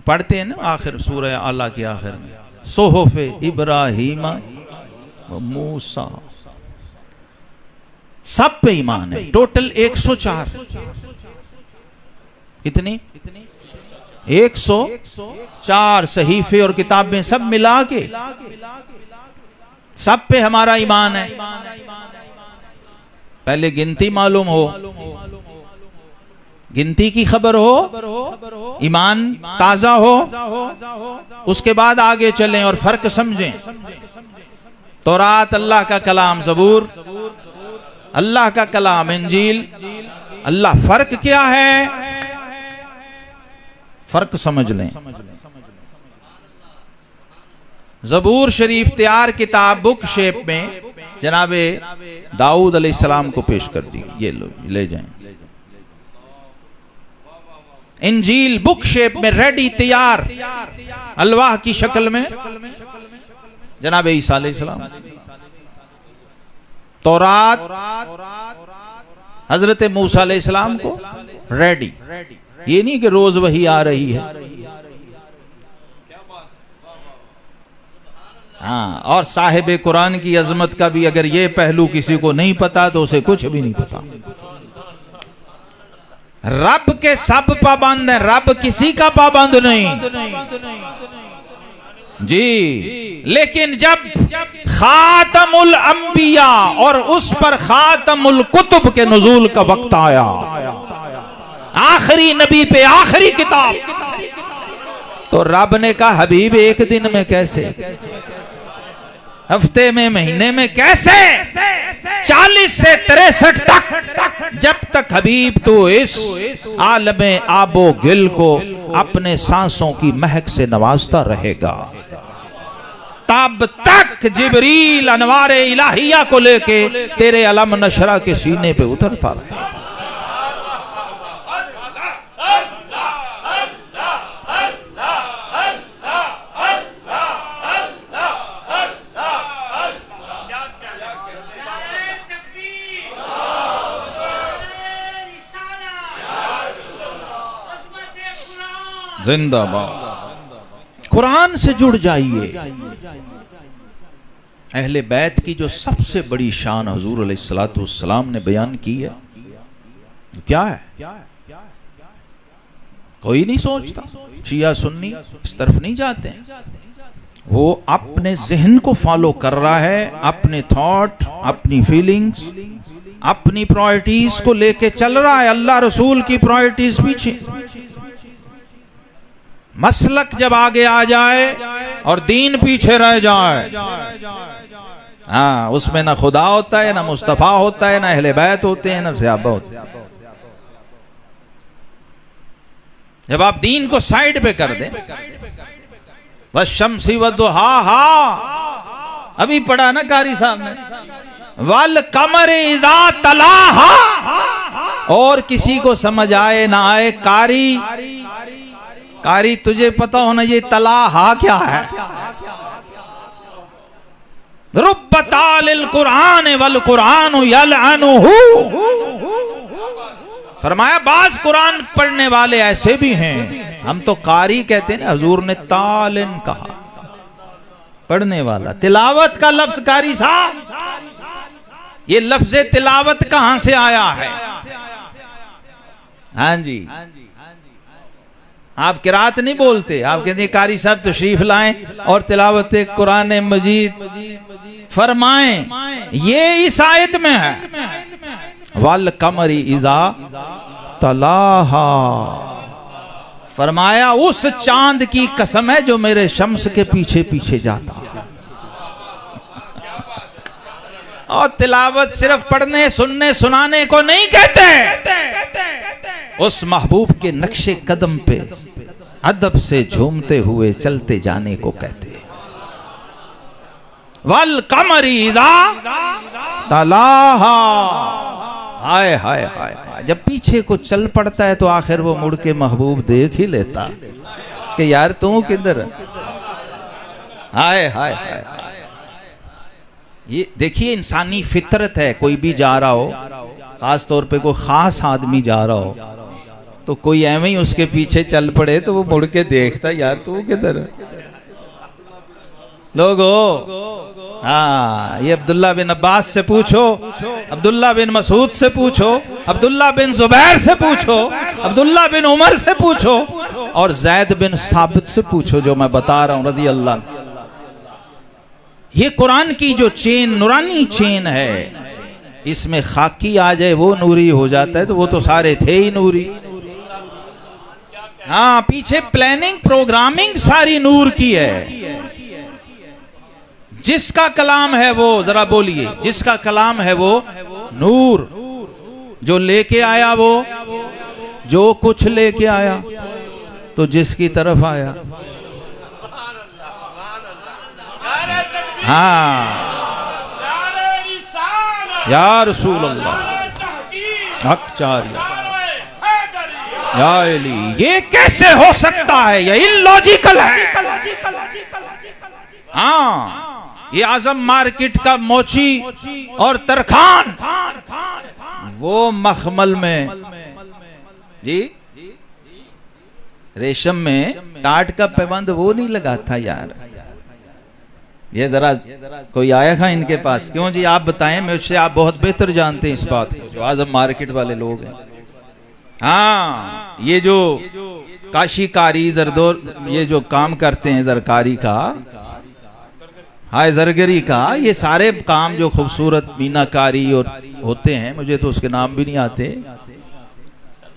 पढ़ते हैं ना आखिर सूरह आला के आखिर में, सोहफे इब्राहीम मूसा, सब पे ईमान है। टोटल 104 कितनी, 104 सहीफे और किताबें सब मिला के सब पे हमारा ईमान है। पहले गिनती मालूम हो, गिनती की खबर हो, ईमान ताजा हो, उसके बाद आगे चलें और फर्क समझें। तौरात अल्लाह का कलाम, ज़बूर अल्लाह का कलाम, इंजील अल्लाह, फर्क क्या है, फर्क समझ लें। ज़बूर शरीफ तैयार किताब बुक शेप में जनाबे दाऊद अलैहिस्सलाम को पेश कर दी, ये लो ले जाएं। इंजील बुक शेप में रेडी तैयार अलवाह की शक्ल में जनाबे ईसा अलैहिस्सलाम। तौरात हजरत मूसा अलैहिस्सलाम को रेडी, ये नहीं कि रोज वही आ रही है। हाँ, और साहिब कुरान की अजमत का भी अगर ये पहलू किसी को नहीं पता तो उसे कुछ भी नहीं पता। रब के सब पाबंद हैं, रब किसी का पाबंद नहीं जी। लेकिन जब खातमुल अंबिया और उस पर खातमुल कुतुब के नुज़ूल का वक्त आया, आखिरी नबी पे आखिरी किताब, तो रब ने कहा हबीब एक दिन में कैसे, हफ्ते में, महीने में कैसे, 40 से 63 तक, जब तक हबीब तो इस आलमे आबो गिल को अपने सांसों की महक से नवाजता रहेगा, तब तक जिब्रील अनवारे इलाहिया को लेके तेरे अलम नशरा के सीने पे उतरता रहेगा। जिंदाबाद। कुरान से जुड़ जाइए। अहले बैत की जो सबसे बड़ी शान हुजूर अलैहिस्सलातु वस्सलाम ने बयान की है, क्या है? कोई नहीं सोचता, शिया सुन्नी इस तरफ नहीं जाते हैं। वो अपने जहन को फॉलो कर रहा है, अपने थॉट, अपनी फीलिंग्स, अपनी प्रायोरिटीज को लेके चल रहा है। अल्लाह रसूल की प्रायोरिटीज पीछे। मसलक जब आगे आ जाए और दीन पीछे रह जाए, हाँ, उसमें ना खुदा होता है, ना मुस्तफा होता है, ना अहले बैत होते हैं, ना सहाबा होते हैं। जब आप दीन को साइड पे कर दें, बस शम्सी व दुहाहा, अभी पढ़ा ना कारी साहब ने, वल कमर इज़ा तलाहा, और किसी को समझ आए ना आए, कारी तुझे पता होना ये तलाहा क्या है। रुब्बतालिल कुरान वल कुरान यलअनुहु, फरमाया बाज कुरान पढ़ने वाले ऐसे भी हैं, हम तो कारी कहते हैं, हुजूर ने तालिन कहा, पढ़ने वाला। तिलावत का लफ्ज कारी साहब, ये लफ्ज तिलावत कहां से आया है? हाँ जी, आप किरात नहीं बोलते, आप कहते हैं कारी साहब तशरीफ लाएं और तिलावत कुरान मजीद फरमाएं। ये इस आयत में है, वल कमरी इज़ा तलाहा, फरमाया उस चांद की कसम है जो मेरे शम्स के पीछे पीछे जाता। और तिलावत सिर्फ पढ़ने, सुनने, सुनाने को नहीं कहते, उस महबूब के नक्शे कदम पे अदब से झूमते हुए चलते जाने को कहते। वल कमरी इज़ा तलाहा, हाय हाय हाय हाय, जब पीछे को चल पड़ता है तो आखिर वो मुड़ के महबूब देख ही लेता कि यार तू किधर। हाय हाय हाय, ये देखिए इंसानी फितरत है। कोई भी जा रहा हो, खास तौर पे कोई खास आदमी जा रहा हो, तो कोई एवं ही उसके पीछे चल पड़े तो वो मुड़ के देखता यार तू किधर। लोगो हाँ, ये अब्दुल्ला बिन अब्बास से पूछो, अब्दुल्ला बिन मसूद से पूछो, अब्दुल्ला बिन जुबैर से पूछो, अब्दुल्ला बिन उमर से पूछो और जैद बिन साबित से पूछो जो मैं बता रहा हूं रज़ी अल्लाह। ये कुरान की जो चेन, नूरानी चेन है, इसमें खाकी आ जाए वो नूरी हो जाता है, तो वो तो सारे थे ही नूरी। हाँ, पीछे प्लानिंग प्रोग्रामिंग सारी नूर की है। जिसका कलाम है वो, जरा बोलिए, जिसका कलाम है वो नूर, जो लेके आया वो जो कुछ लेके आया तो जिसकी तरफ आया। हाँ या रसूल अल्लाह अक्चारिया या अली, ये कैसे हो सकता है, ये इलॉजिकल है। हाँ, ये आजम मार्केट का मोची और तरखान वो मखमल में जी रेशम में टाट का पैबंद वो नहीं लगा था यार। ये जरा कोई आया था इनके पास, क्यों जी आप बताएं, मुझसे आप बहुत बेहतर जानते हैं इस बात को, जो आजम मार्केट वाले लोग हैं। हाँ, ये जो काशीकारी जरदोर, ये जो काम करते हैं जरकारी का, हाय जरगरी का, ये सारे काम जो खूबसूरत मीनाकारी और होते हैं, मुझे तो उसके नाम भी नहीं आते।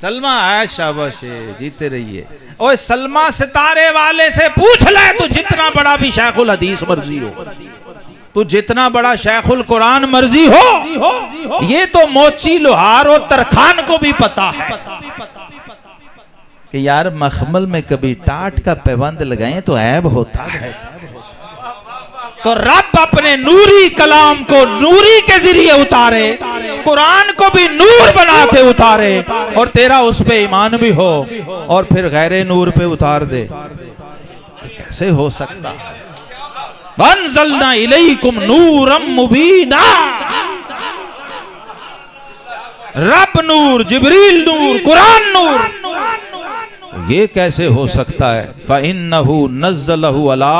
सलमा है, शाबाश, जीते रहिए। ओए सलमा सितारे वाले से पूछ ले, तू जितना बड़ा भी शेखुल हदीस मर्जी हो, तू जितना बड़ा शेखुल कुरान मर्जी हो, ये तो मोची लोहार और तरखान को भी पता है कि यार मखमल में कभी टाट का पैबंद लगाएं तो ऐब होता है। तो रब अपने नूरी कलाम को नूरी के जरिए उतारे, कुरान को भी नूर बना के उतारे, और तेरा उस पे ईमान भी हो, और फिर गैरे नूर पे उतार दे। कैसे हो सकता है? वंज़लना इलैकुम नूरम मुबीना, रब नूर, जिब्रील नूर, कुरान नूर, ये कैसे हो सकता है? फ़इन्नहु नज़्ज़लहु अला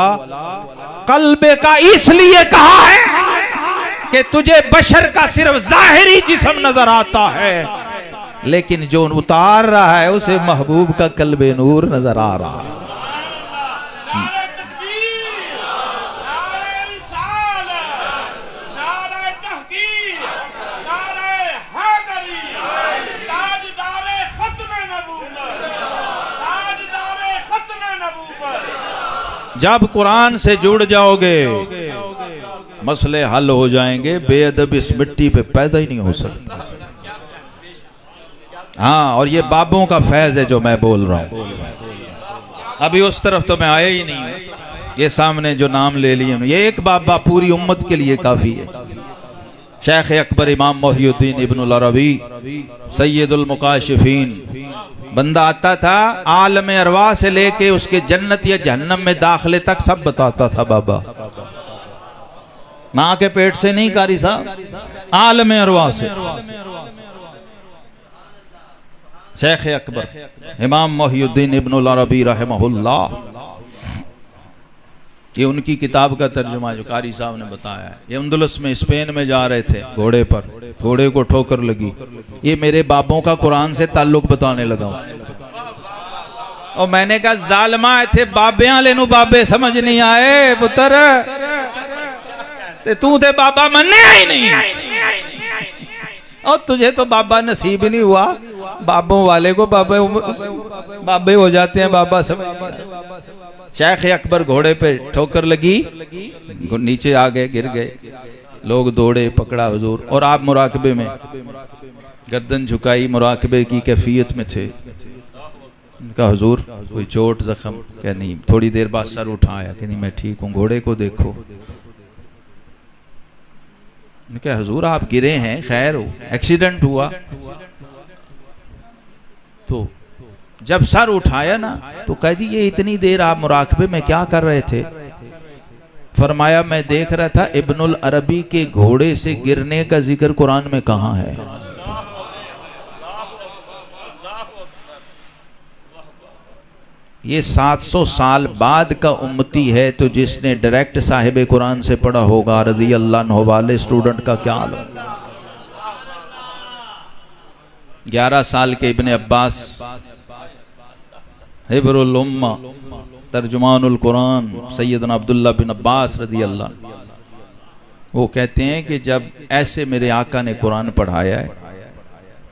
कल्बे का, इसलिए कहा है कि तुझे बशर का सिर्फ जाहिरी जिस्म नजर आता है, लेकिन जो उतार रहा है उसे महबूब का कल्बे नूर नजर आ रहा है। जब कुरान से जुड़ जाओगे मसले हल हो जाएंगे, बेअदब इस मिट्टी पे पैदा ही नहीं हो सकता। हाँ, और ये बाबों का फैज है जो मैं बोल रहा हूं। अभी उस तरफ तो मैं आया ही नहीं हूं, ये सामने जो नाम ले लिए, ये एक बाबा पूरी उम्मत के लिए काफी है। शेख अकबर इमाम मोहिउद्दीन इब्नुल अरबी सैयदुल मुकाशिफीन, बंदा आता था आलम अरवा से लेके उसके जन्नत या जहन्नम में दाखिले तक सब बताता था बाबा। मां के पेट से नहीं, कारी साहब, आलम अरवा से। शेख अकबर इमाम मोहिउद्दीन इब्नुल अरबी रहमहुल्लाह, ये उनकी किताब का तर्जुमा जो कारी साहब ने बताया है। ये अंदलुस में, स्पेन में जा रहे थे घोड़े पर, घोड़े को ठोकर लगी। ये मेरे बाबों का कुरान से ताल्लुक बताने लगा और मैंने कहा जालमा थे बाबे वाले नु बाबे समझ नहीं आए पुत्र, ते तू थे बाबा मन्ने ही नहीं, और तुझे तो बाबा नसीब नहीं हुआ। बाबों वाले को बाबे हो जाते हैं, बाबा समझ। शेख अकबर घोड़े पे ठोकर लगी, नीचे आ गए, गिर गए। लोग दौड़े, पकड़ा हुजूर, और आप मुराकबे में, गर्दन झुकाई, मुराकबे की कैफियत में थे। कहा हुजूर कोई चोट जख्म? क्या नहीं। थोड़ी देर बाद सर उठाया कि नहीं मैं ठीक हूँ, घोड़े को देखो। क्या हुजूर आप गिरे हैं, खैर हो, एक्सीडेंट हुआ? तो जब सर उठाया ना तो कह जी ये इतनी देर आप मुराकबे में क्या कर रहे थे? फरमाया मैं देख रहा था इब्नुल अरबी के घोड़े से गिरने का जिक्र कुरान में कहां है। ये 700 साल बाद का उम्मती है, तो जिसने डायरेक्ट साहिब कुरान से पढ़ा होगा रजी अल्लाह अन्हु वाले स्टूडेंट का क्या हाल है? 11 साल के इब्ने अब्बास हिब्रुल उम्मा तर्जुमानुल कुरान सैयदना अब्दुल्ला बिन अब्बास रजी अल्लाह, वो कहते हैं कि जब ऐसे मेरे आका ने कुरान पढ़ाया है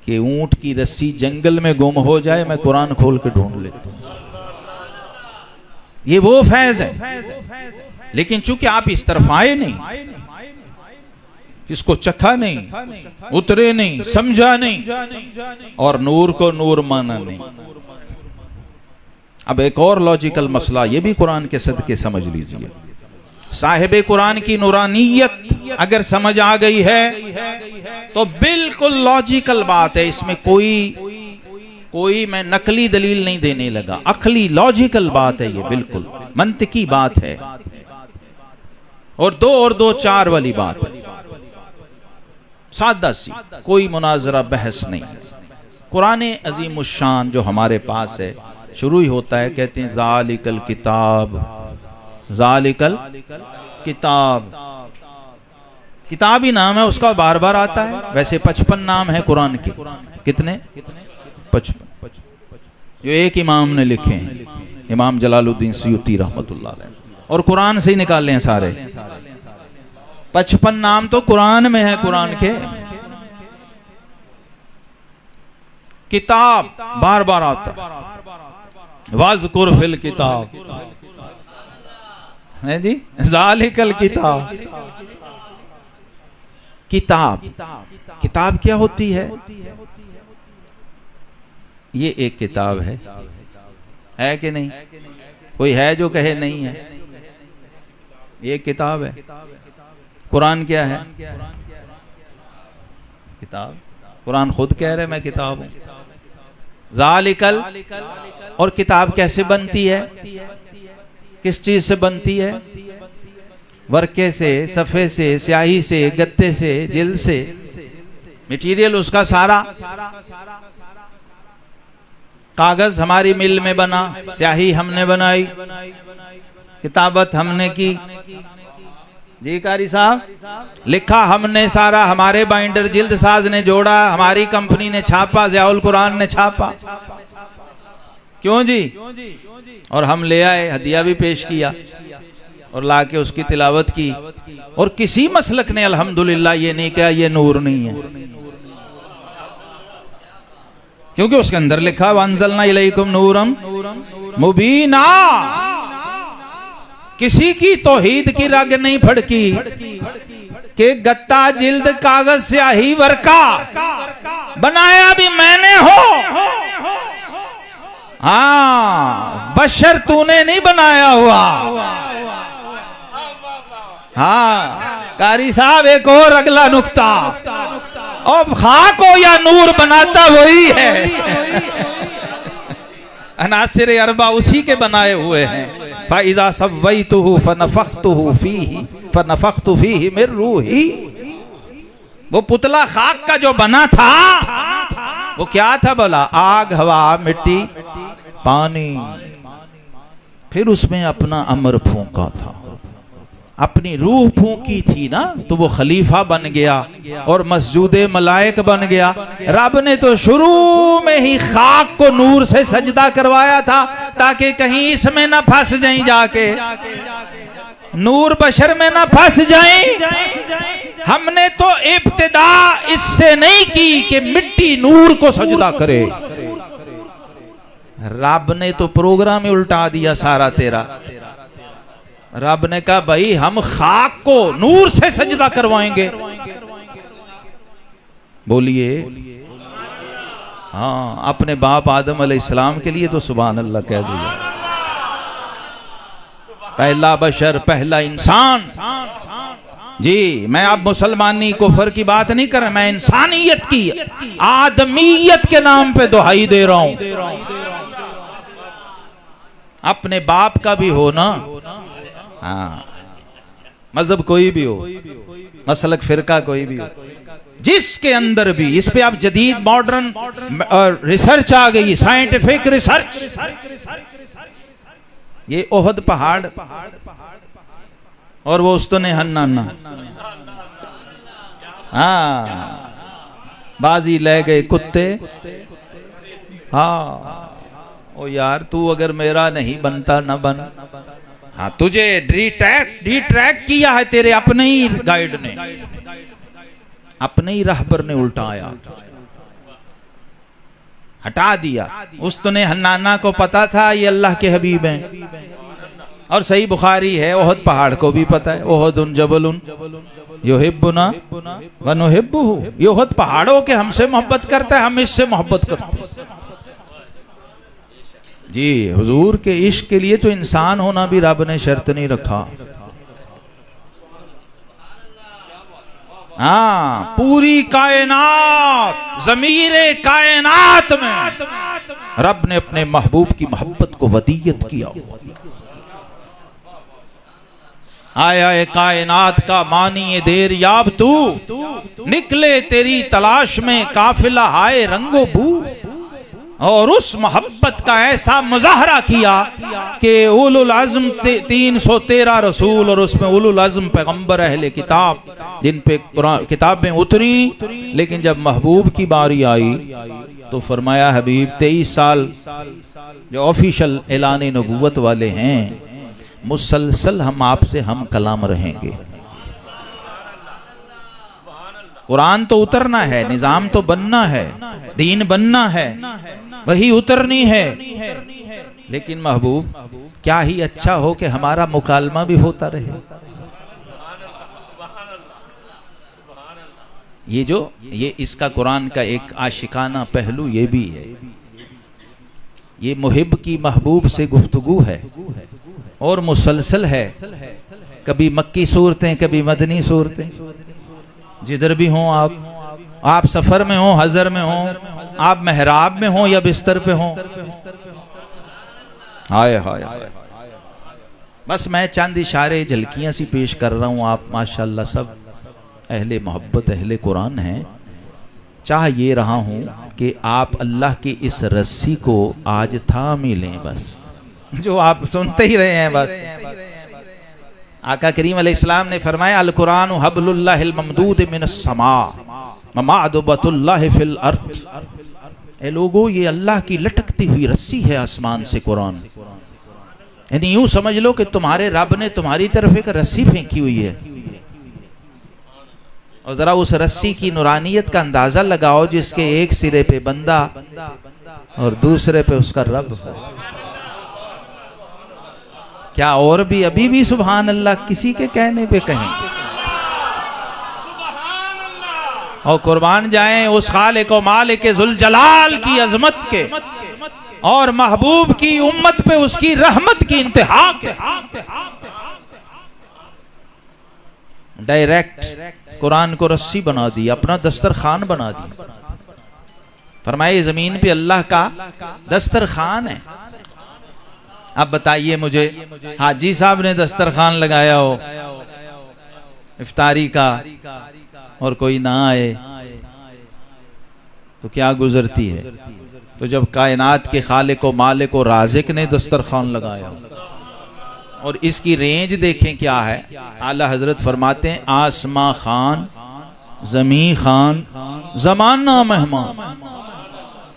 कि ऊंट की रस्सी जंगल में गुम हो जाए, मैं कुरान खोल के ढूंढ लेता हूं। ये वो फैज है। लेकिन चूंकि आप इस तरफ आए नहीं, इसको चखा नहीं, उतरे नहीं, समझा नहीं, और नूर को नूर माना नहीं। अब एक और लॉजिकल मसला ये भी कुरान के सदके समझ लीजिए। साहिब कुरान की नूरानियत अगर समझ आ गई है तो बिल्कुल लॉजिकल बात है, इसमें कोई मैं नकली दलील नहीं देने लगा, अक्ली लॉजिकल बात है, ये बिल्कुल मंतकी बात है, और 2 और 2 4 वाली बात है, सादा सी, कोई मुनाजरा बहस नहीं। कुरान अजीमुश्शान जो हमारे पास है शुरू ही होता है, कहते हैं ज़ालिकल किताब, ज़ालिकल किताब, किताब ही नाम है उसका, बार बार आता है। वैसे 55 नाम है कुरान के, कितने? 55, जो एक इमाम ने लिखे हैं, इमाम जलालुद्दीन सयूती रहमतुल्लाह अलैह, और कुरान से ही निकाले हैं सारे। 55 नाम तो कुरान में है, कुरान के। किताब बार बार आता, वाज़कुर फिल किताब है जी, ज़ालिकल किताब। किताब क्या होती है? ये एक किताब है कि नहीं? कोई है जो कहे नहीं है? ये किताब है। कुरान क्या है? किताब। कुरान खुद कह रहे मैं किताब हूं, ज़ालिकल। और किताब कैसे बनती है? किस चीज से बनती है? वर्के से, सफ़े से, स्याही से, गत्ते से, जिल्द से, मटेरियल उसका सारा। कागज हमारी मिल में बना, स्याही हमने बनाई, किताबत हमने की, जी कारी साहब, लिखा हमने सारा, हमारे बाइंडर जिल्द साज ने जोड़ा, हमारी कंपनी ने छापा, ज़ियाउल कुरान ने छापा। क्यों जी? और हम ले आए, हदिया भी पेश किया और लाके उसकी तिलावत की। और किसी मसलक ने अल्हम्दुलिल्लाह ये नहीं कहा ये नूर नहीं है, क्योंकि उसके अंदर लिखा वअंज़लना इलैकुम नूरम मुबीना। किसी की तौहीद की रग नहीं फड़की कि गत्ता, जिल्द, कागज, स्याही, वर्का बनाया भी मैंने हो। हाँ, बशर तूने नहीं बनाया हुआ। हाँ कारी साहब, एक और अगला नुक्ता, अब खाक हो या नूर बनाता वही है। अनासिर अरबा उसी के बनाए हुए हैं। फ़इज़ा सव्वैतुहु फ़नफ़ख़्तुहु फ़ीहि मिन रूही। वो पुतला खाक का जो बना था वो क्या था बोला? आग, हवा, मिट्टी, पानी। फिर उसमें अपना अमर फूंका था, अपनी रूह फूंकी थी ना, तो वो खलीफा बन गया और मस्जूदे मलाइक बन गया। रब ने तो शुरू में ही खाक को नूर से सजदा करवाया था ताकि कहीं इसमें ना फंस जाएं, जाके नूर बशर में ना फंस जाएं। हमने तो इब्तिदा इससे नहीं की कि मिट्टी नूर को सजदा करे। रब ने तो प्रोग्राम ही उल्टा दिया सारा तेरा। रब ने कहा भाई हम खाक को नूर से सजदा करवाएंगे। बोलिए हाँ, अपने बाप आदम अलैहिस्सलाम के लिए तो सुभान अल्लाह कह दिया। पहला बशर, पहला इंसान जी, मैं अब मुसलमानी कुफर की बात नहीं कर रहा, मैं इंसानियत की, आदमीयत के नाम पे दुहाई दे रहा हूं। अपने बाप का भी हो ना, हाँ, मजहब कोई भी हो, मसलक फिरका कोई भी हो, जिसके अंदर भी, इस पे आप जदीद मॉडर्न रिसर्च आ गई, साइंटिफिक रिसर्च। ये ओहद पहाड़ और वो उस्तने हन्नाना, हाँ, बाजी ले गए कुत्ते। हाँ, ओ यार तू अगर मेरा नहीं बनता ना बन। हाँ, तुझे डिट्रैक्ट किया है तेरे अपने ही गाइड ने, अपने ही रहबर ने उल्टाया, हटा दिया। उस्तने हन्नाना को पता था ये अल्लाह के हबीब हैं, और सही बुखारी है, ओहद पहाड़ को भी पता है, ओहदुन जबलुन युहिब्बुना व नुहिब्बुहु। ये ओहद पहाड़ों के हमसे मोहब्बत करता है, हम इससे मोहब्बत करते हैं। जी, हुजूर के इश्क के लिए तो इंसान होना भी रब ने शर्त नहीं रखा। हाँ, पूरी कायनात, ज़मीरे कायनात में रब ने अपने महबूब की मोहब्बत को वदीयत किया। आया कायनात का मानिए देर याब तू, निकले तेरी तलाश में काफिला आए रंगो बू। और उस मोहब्बत का ऐसा मुजाहरा किया कि उलुल अज़्म 313 रसूल, और उसमें उलुल अज़्म पैगंबर अहले किताब, जिन पे किताबें उतरी, लेकिन जब महबूब की बारी आई तो फरमाया हबीब 23 साल जो ऑफिशियल ऐलान नबूवत वाले हैं, मुसलसल हम आपसे हम कलाम रहेंगे। कुरान तो उतरना है, निजाम तो बनना है, दीन बनना है, वही उतरनी है, लेकिन महबूब क्या ही अच्छा हो कि हमारा मुकालमा भी होता रहे। ये इसका कुरान का एक आशिकाना पहलू ये भी है। ये मुहिब की महबूब से गुफ्तगू है और मुसलसल है, कभी मक्की सूरतें, कभी मदनी सूरतें, जिधर भी हों आप सफर में हो, हजर में हो, आप मेहराब में हो या बिस्तर पे हो। हाय हाय, बस मैं चंद इशारे झलकियां सी पेश कर रहा हूं। आप माशाल्लाह सब अहले मोहब्बत, अहले कुरान हैं। चाह ये रहा हूं कि आप अल्लाह की इस रस्सी को आज थाम ही लें, बस जो आप सुनते ही रहे हैं। बस आका करीम अलैहिस्सलाम ने फरमाया, अल कुरान हब्लुल्लाहिल ममदूद मिनस समा ममादुबतुल्लाहि फिल अर्द। ए लोगो, ये अल्लाह की लटकती हुई रस्सी है आसमान से कुरान। यानी यूं समझ लो कि तुम्हारे रब ने तुम्हारी तरफ एक रस्सी फेंकी हुई है, और जरा उस रस्सी की नूरानियत का अंदाजा लगाओ, जिसके एक सिरे पे बंदा और दूसरे पे उसका रब। क्या और भी अभी भी सुभान अल्लाह किसी के कहने पे कहें? और कुर्बान जाएं उस खालिक और मालिक ज़ुल जलाल की अजमत के, और महबूब की उम्मत पे उसकी रहमत की इंतहा के। डायरेक्ट कुरान को रस्सी बना दी, अपना दस्तरखान बना दी। फरमाए जमीन पे अल्लाह का दस्तरखान है। अब बताइए मुझे, हाजी साहब ने दस्तरखान लगाया हो इफ्तारी का और कोई ना आए तो क्या गुजरती है? तो जब कायनात के खालिक व मालिक व राज़िक ने दस्तरखान लगाया, और इसकी रेंज देखें क्या है। आला हजरत फरमाते हैं, आसमां खान, जमी खान, जमाना मेहमान।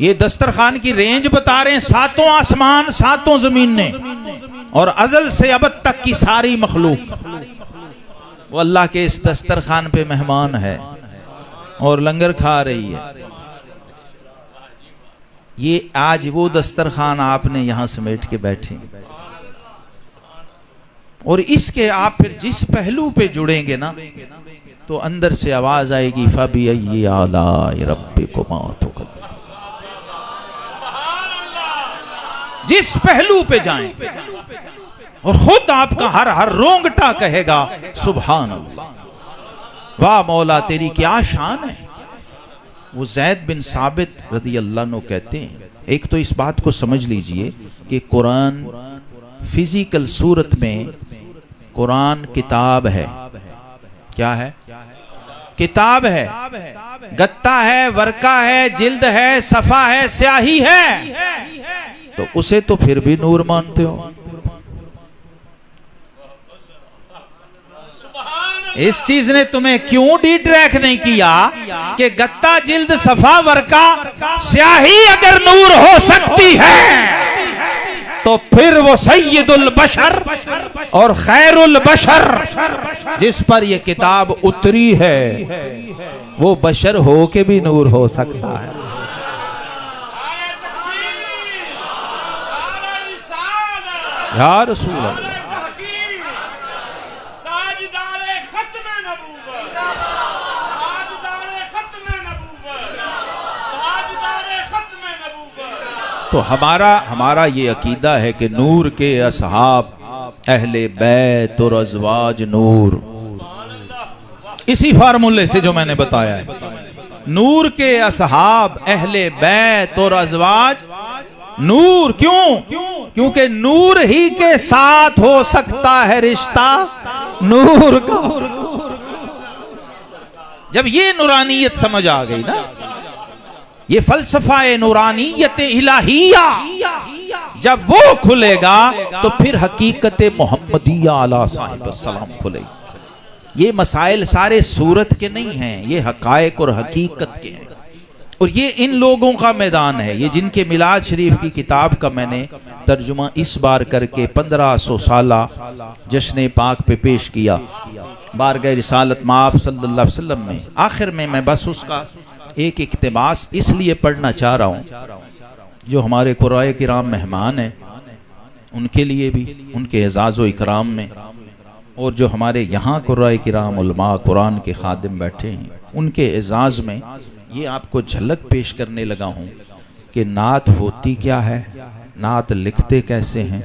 ये दस्तरखान की रेंज बता रहे हैं, सातों आसमान, सातों जमीन ने, और अजल से अबद तक की सारी मखलूक वो अल्लाह के इस दस्तरखान पे मेहमान है और लंगर खा रही है। ये आज वो दस्तरखान आपने यहां समेट के बैठे, और इसके आप फिर जिस पहलू पे जुड़ेंगे ना, तो अंदर से आवाज आएगी, फबी आलाई रब्बिकुमा तुकज़्ज़िबान। जिस पहलू पे जाएं और खुद आपका हर रोंगटा कहेगा सुभान अल्लाह। वाह मौला तेरी क्या शान है। वो ज़ैद बिन साबित रज़ी अल्लाह अन्हु कहते हैं, एक तो इस बात को समझ लीजिए कि कुरान फिजिकल सूरत में कुरान किताब है। क्या है? किताब है, गत्ता है, वर्का है, जिल्द है, सफा है, स्याही है, तो उसे तो फिर भी नूर मानते हो। इस चीज ने तुम्हें क्यों डिट्रैक्ट नहीं किया कि गत्ता, जिल्द, सफा, वर्का, स्याही अगर नूर हो सकती है तो फिर वो सैयदुल बशर और खैरुल बशर जिस पर ये किताब उतरी है वो बशर हो के भी नूर हो सकता है। या रसूल अल्लाह, तो हमारा ये अकीदा है कि नूर के असहाब, अहले बैत और अज़वाज नूर, इसी फार्मूले से जो मैंने बताया है, नूर के असहाब, अहले बैत और अज़वाज नूर। क्यों? क्योंकि नूर ही के साथ हो सकता है रिश्ता नूर का। जब ये नूरानियत समझ आ गई ना, ये फलसफा नूरानियत इलाहिया जब वो खुलेगा तो फिर हकीकत मोहम्मदिया अला साहिब सलाम खुलेगी। ये मसाइल सारे सूरत के नहीं हैं, ये हकायक और हकीकत के हैं। और ये इन लोगों का मैदान है। ये जिनके मिलाद शरीफ की किताब का मैंने तर्जुमा इस बार करके 1500 साला जश्न पाक पे पेश किया बारगाह रिसालत माप सल्लल्लाहु अलैहि वसल्लम में। आखिर में मैं बस उसका एक इक्तिबास इसलिए पढ़ना चाह रहा हूँ, जो हमारे कुराए किराम मेहमान हैं उनके लिए भी, उनके एजाज़ो इकराम में, और जो हमारे यहाँ कुराए किराम उलमा कुरान के खादिम बैठे हैं उनके एजाज़ में ये आपको झलक पेश करने लगा हूँ कि नात होती क्या है, नात लिखते कैसे हैं,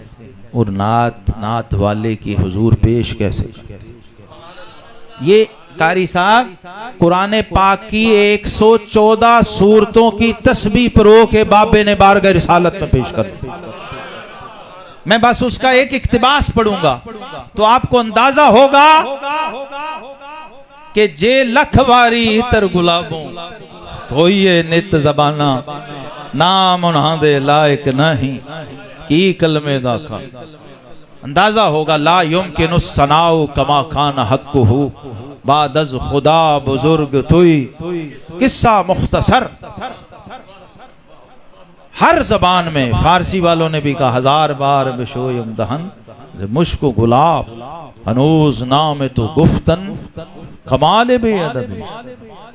और नात वाले की हुजूर पेश कैसे। ये कारी साहब कुरान पाक की 114 सूरतों की तस्बीह परो के बाबे ने बारगाह रिसालत में पेश कर। मैं बस उसका एक इक्तिबास पढ़ूंगा तो आपको अंदाजा होगा कि जे लखवारी इतर गुलाबों होइए नित जबाना नाम उन्हां दे लायक नहीं की कलमे दा खान। अंदाजा होगा ला युमकिनु सनाउ कमा खान हक्कुहु बादज खुदा बुजुर्ग तुई। किस्सा मुख्तसर हर जबान में, फारसी वालों ने भी कहा 1000 बार बिशोयम दहन मुश्क गुलाब हनूज नाम तो गुफ्तन कमाल बे अदब।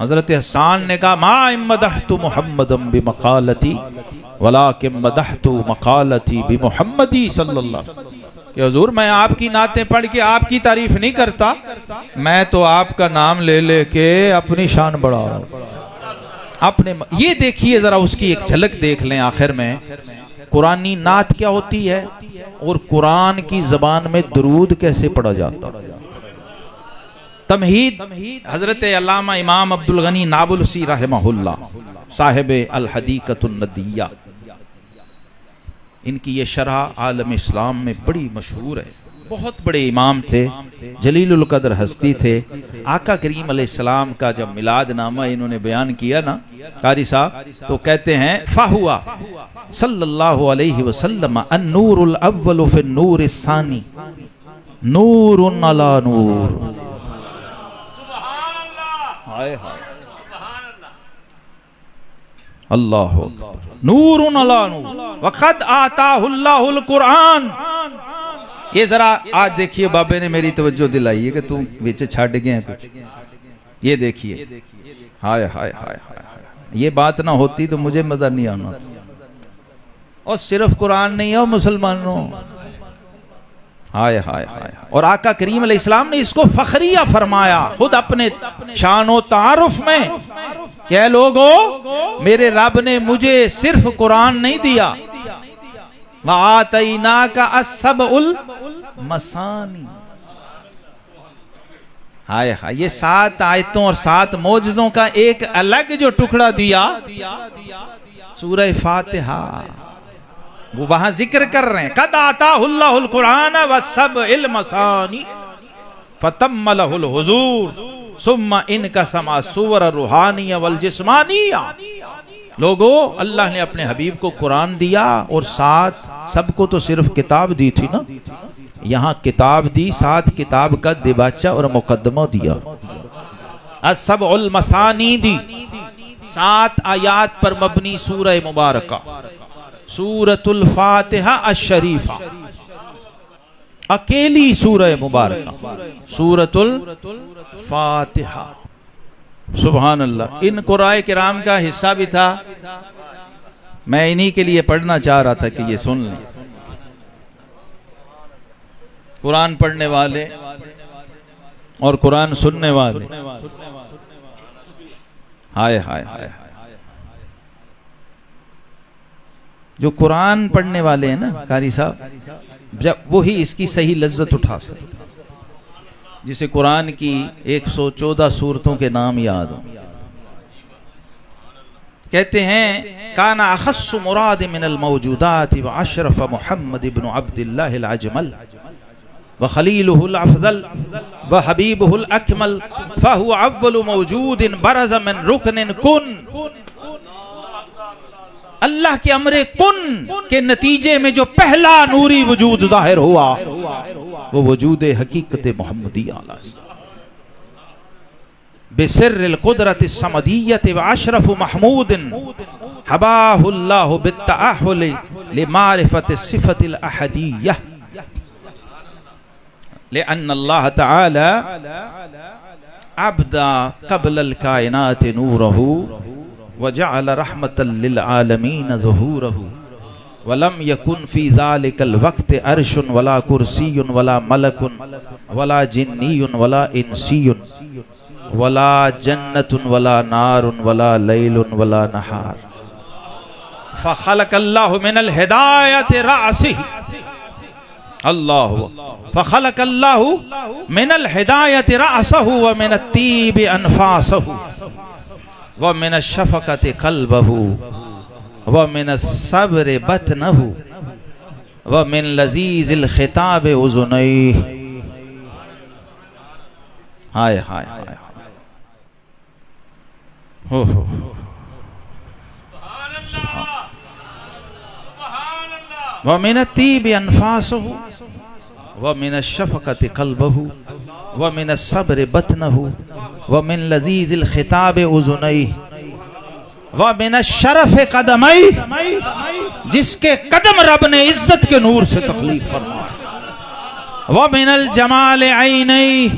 हजरत हसन ने कहा मा इम्मदहतु मुहम्मदम बिमकालती वलाकिन मदहतु मकालती बिमुहम्मदी सल्लल्लाहु। कि हुजूर मैं आपकी नातें पढ़ के आपकी तारीफ नहीं करता, मैं तो आपका नाम ले लेके अपनी शान बढ़ा रहा हूं अपने। ये देखिए जरा, उसकी एक झलक देख लें आखिर में कुरानी नात क्या होती है और कुरान की जबान में दुरूद कैसे पढ़ा जाता। तमहीद हजरत अल्लामा इमाम अब्दुल गनी नाबुलसी रहमहुल्लाह साहिब अल हदीकतुन नदिया, इनकी ये शरह आलम इस्लाम में बड़ी मशहूर है। बहुत बड़े इमाम थे, जलीलुल कदर हस्ती थे। आका करीम अलैहिस्सलाम का जब मिलाद नामा इन्होंने बयान किया ना कारी साहब, तो कहते हैं फाहुआ सल्लल्लाहु अलैहि वसल्लम अन्नूरुल अव्वलु फिन नूरिस सानी नूरुन अला नूर। हाय हाय अल्लाहु अकबर। नूरुन अला नूर वक़द आताहुल्लाहुल कुरान। ये जरा आज देखिए, बाबे ने मेरी तवज्जो दिलाई है कि तू बीच छड़ गया कुछ। ये देखिए, हाय हाय हाय हाय, ये बात ना होती तो मुझे मजा नहीं आना था। और सिर्फ कुरान नहीं है मुसलमानों, हाय हाय हाय। और आका करीम अलैहिस्सलाम ने इसको फखरिया फरमाया खुद अपने शानो तारुफ में, क्या लोगों मेरे रब ने मुझे सिर्फ कुरान नहीं दिया, वातईना का असबउल मसानी, हाय हाय, ये 7 आयतों और 7 मौजज़ों का एक अलग जो टुकड़ा दिया सूरह फातिहा, वो वहां जिक्र कर रहे हैं। कद आताहुल्लाहुल कुरान व सबइल मसानी फतम्मलहुल हुजूर सुम्मा इनका समा सुवर रूहानिया वल जिस्मानिया। लोगो, अल्लाह ने अपने हबीब को कुरान दिया और 7, सबको तो सिर्फ किताब दी थी ना, यहाँ किताब दी, 7 किताब का दिबाचा और मुकद्दमा दिया। असबउल मसानी दी, 7 आयात पर मबनी सूरह मुबारका सूरतुल फातिहा अश-शरीफा, अकेली सूरह मुबारका सूरतुल फातिहा। सुभान अल्लाह। इन कुराए किराम का हिस्सा भी था, मैं इन्हीं के लिए पढ़ना चाह रहा था कि ये सुन लें। कुरान पढ़ने वाले और कुरान सुनने वाले, हाय हाय हाय, जो कुरान पढ़ने वाले हैं ना कारी साहब, जब वही इसकी सही लज्जत उठा सकते, जिसे कुरान की 114 सूरतों के नाम याद हो। कहते हैं काना अखस्सु मुराद मिनल मौजूदात व अशरफ मुहम्मद इब्न अब्दिल्लाह अल अजमल व खलीलुहुल अफदल व हबीबुहुल अकमल फहुवा अव्वलु मौजूदिन बरज़ मिन रुकनिन कुन। अल्लाह के अमरे कुन के नतीजे में जो पहला नूरी वजूद जाहिर हुआ वो वजूद हकीकत मुहम्मदिया बिसिर्रिल कुदरत समदियत व अशरफ महमूदिन हबाहुल्लाहु बित्तअहुल लिमारिफत सिफतिल अहदिय्यह लिअन्न अल्लाह तआला अब्दा क़ब्लल कायनात नूरहु वजअल रहमतल लिल आलमीन ज़ुहूरहु वलम यकुन फी ज़ालिकल वक्त अर्शुन वला कुर्सियुन वला मलकुन वला जिन्नियुन वला इंसियुन वला जन्नतुन वला नारुन वला लैलुन वला नहार फ़ख़लक़ल्लाहु मिनल हिदायति रासिही अल्लाहु फ़ख़लक़ल्लाहु मिनल हिदायति रासहु व मिनत तीबि अनफ़ासहु व मिन शफ़क़ति क़ल्बहु व मिन सब्र बतनहु व मिन लज़ीज़िल ख़िताब उज़ुनैह। हाय हाय हाय, हो व मिन तीबि अनफ़ासहु व मिन शफ़क़ति क़ल्बहु व मिन सब्र बतनहु व मिन लज़ीज़िल ख़िताब उज़ुनैह व मिन शरफ़ क़दमैह, जिसके कदम रब ने इज्जत के नूर से तख़लीक़ फरमाया। व मिनल जमाल ऐनैह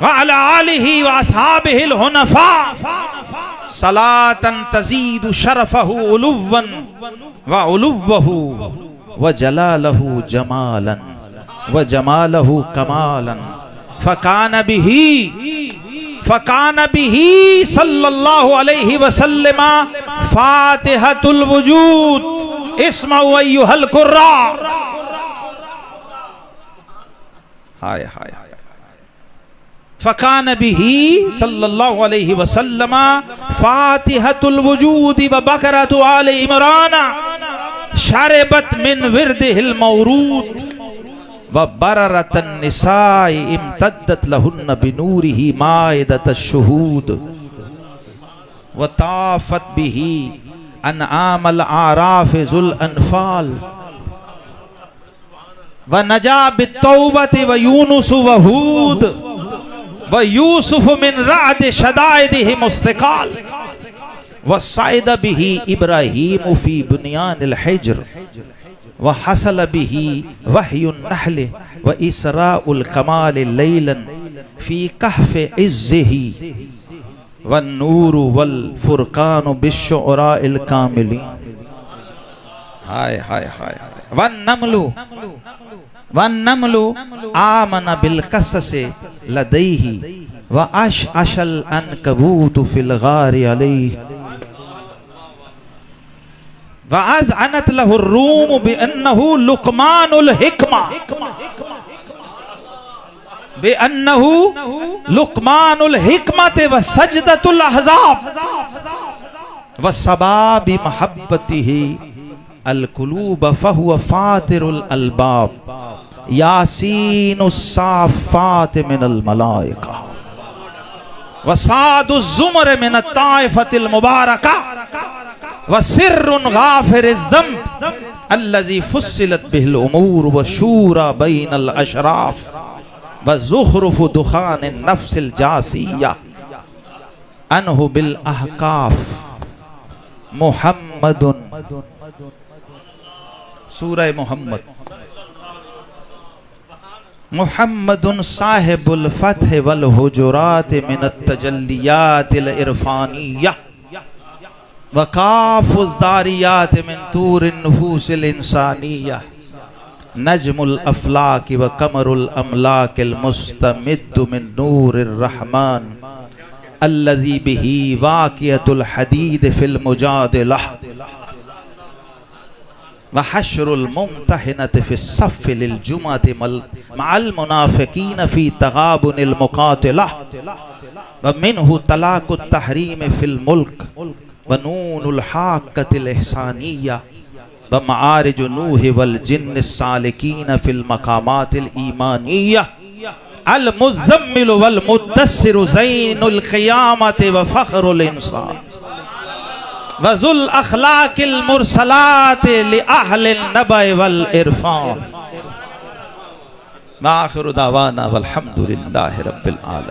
व अला आलिही व अस्हाबिहिल हुनफ़ा सलातन तज़ीदु शरफ़हु उलुव्वन व उलुव्वहु व जलालहु जमालन व जमालहु कमालन फ़कान बिही सल्लल्लाहु अलैहि वसल्लम फातिहतुल वजूद इस्मउ अय्युहल कुर्रा। हाय हाय, फ़कान बिही सल्लल्लाहु अलैहि वसल्लम फातिहतुल वजूद व बकरतु आले इमरान शरबत मिन विरदिहिल मौरूद व बररतन निसाई इम्तद्दत लहुन्न बिनूरिही माइदतश शुहूद व ताफत बिही अनआमल आराफ ज़ुल अनफाल व नजा बित्तौबति व यूनुस व हूद व यूसुफ मिन रअद शदाइदिहि मुस्तक़ाल व साइद बिही इब्राहीम फी बुनियानिल हिज्र व हसल बिही वहयुन नहल व इसराउल कमाल लैलन फी कहफ़ इज़्ज़िही व नूरु वल फुरकानु बिश्शुअराइल कामिलीन। हाय हाय हाय, वन नमलु आमन बिल क़ससे लदैही व अशअशल अनकबूतु फिल गारि अलैहि व अज़अनत लहु रूम बिअन्नहु लुक़मानुल हिकमा बे अन्नहु लुकमानुल हिकमत व सजदतुल अहज़ाब व सबाबी महब्बतिही अल कुलूब फहुव फातिरुल अलबाब यासीनुस साफ़ात मिनल मलाइका व सादुज़ ज़ुमर मिनत ताइफ़तिल मुबारका व सिर्रुन गाफ़िरिज़ ज़ंब अल्लज़ी फुस्सिलत बिहिल उमूर व शूरा बैनल अशराफ व ज़ुख़रुफ़ु दुख़ान नफ्सिल जासिया अनहु बिल अहकाफ मुहम्मदुन सूरह मोहम्मद मुहम्मदुन साहिबुल फ़त्ह वल हुजुरात मिनत तजल्लियातिल इरफ़ानिय्या व काफ़ुज़ दारियात मिन तूरिन नुफूसिल इंसानिय्या नजमुल अफ़लाक व कमरुल अमलाकिल मुस्तमिद्दु मिन नूरिर रहमान अल्लज़ी बिही वाक़िअतुल हदीद फिल मुजादिला व हश्रुल मुम्तहिनत फिस सफ़्फ़ लिल जुमअति मअल मुनाफ़िक़ीन फ़ी तग़ाबुनिल मुक़ातिला व मिन्हु तलाक़ुत तहरीम फिल मुल्क व नूनुल हाक़्क़तिल इहसानिय्या व मआरिजु नूह वल जिन्निस सालिकीन फिल मक़ामातिल ईमानिय्या अल मुज़म्मिल वल मुद्दस्सिरु ज़ैनुल क़ियामति व फ़ख़्रुल इंसान वज़ुल अख़लाक़िल मुरसलात लि अहलिन नबअ वल इरफ़ान व आख़िरु दावाना वल हम्दुलिल्लाहि रब्बिल आलमीन।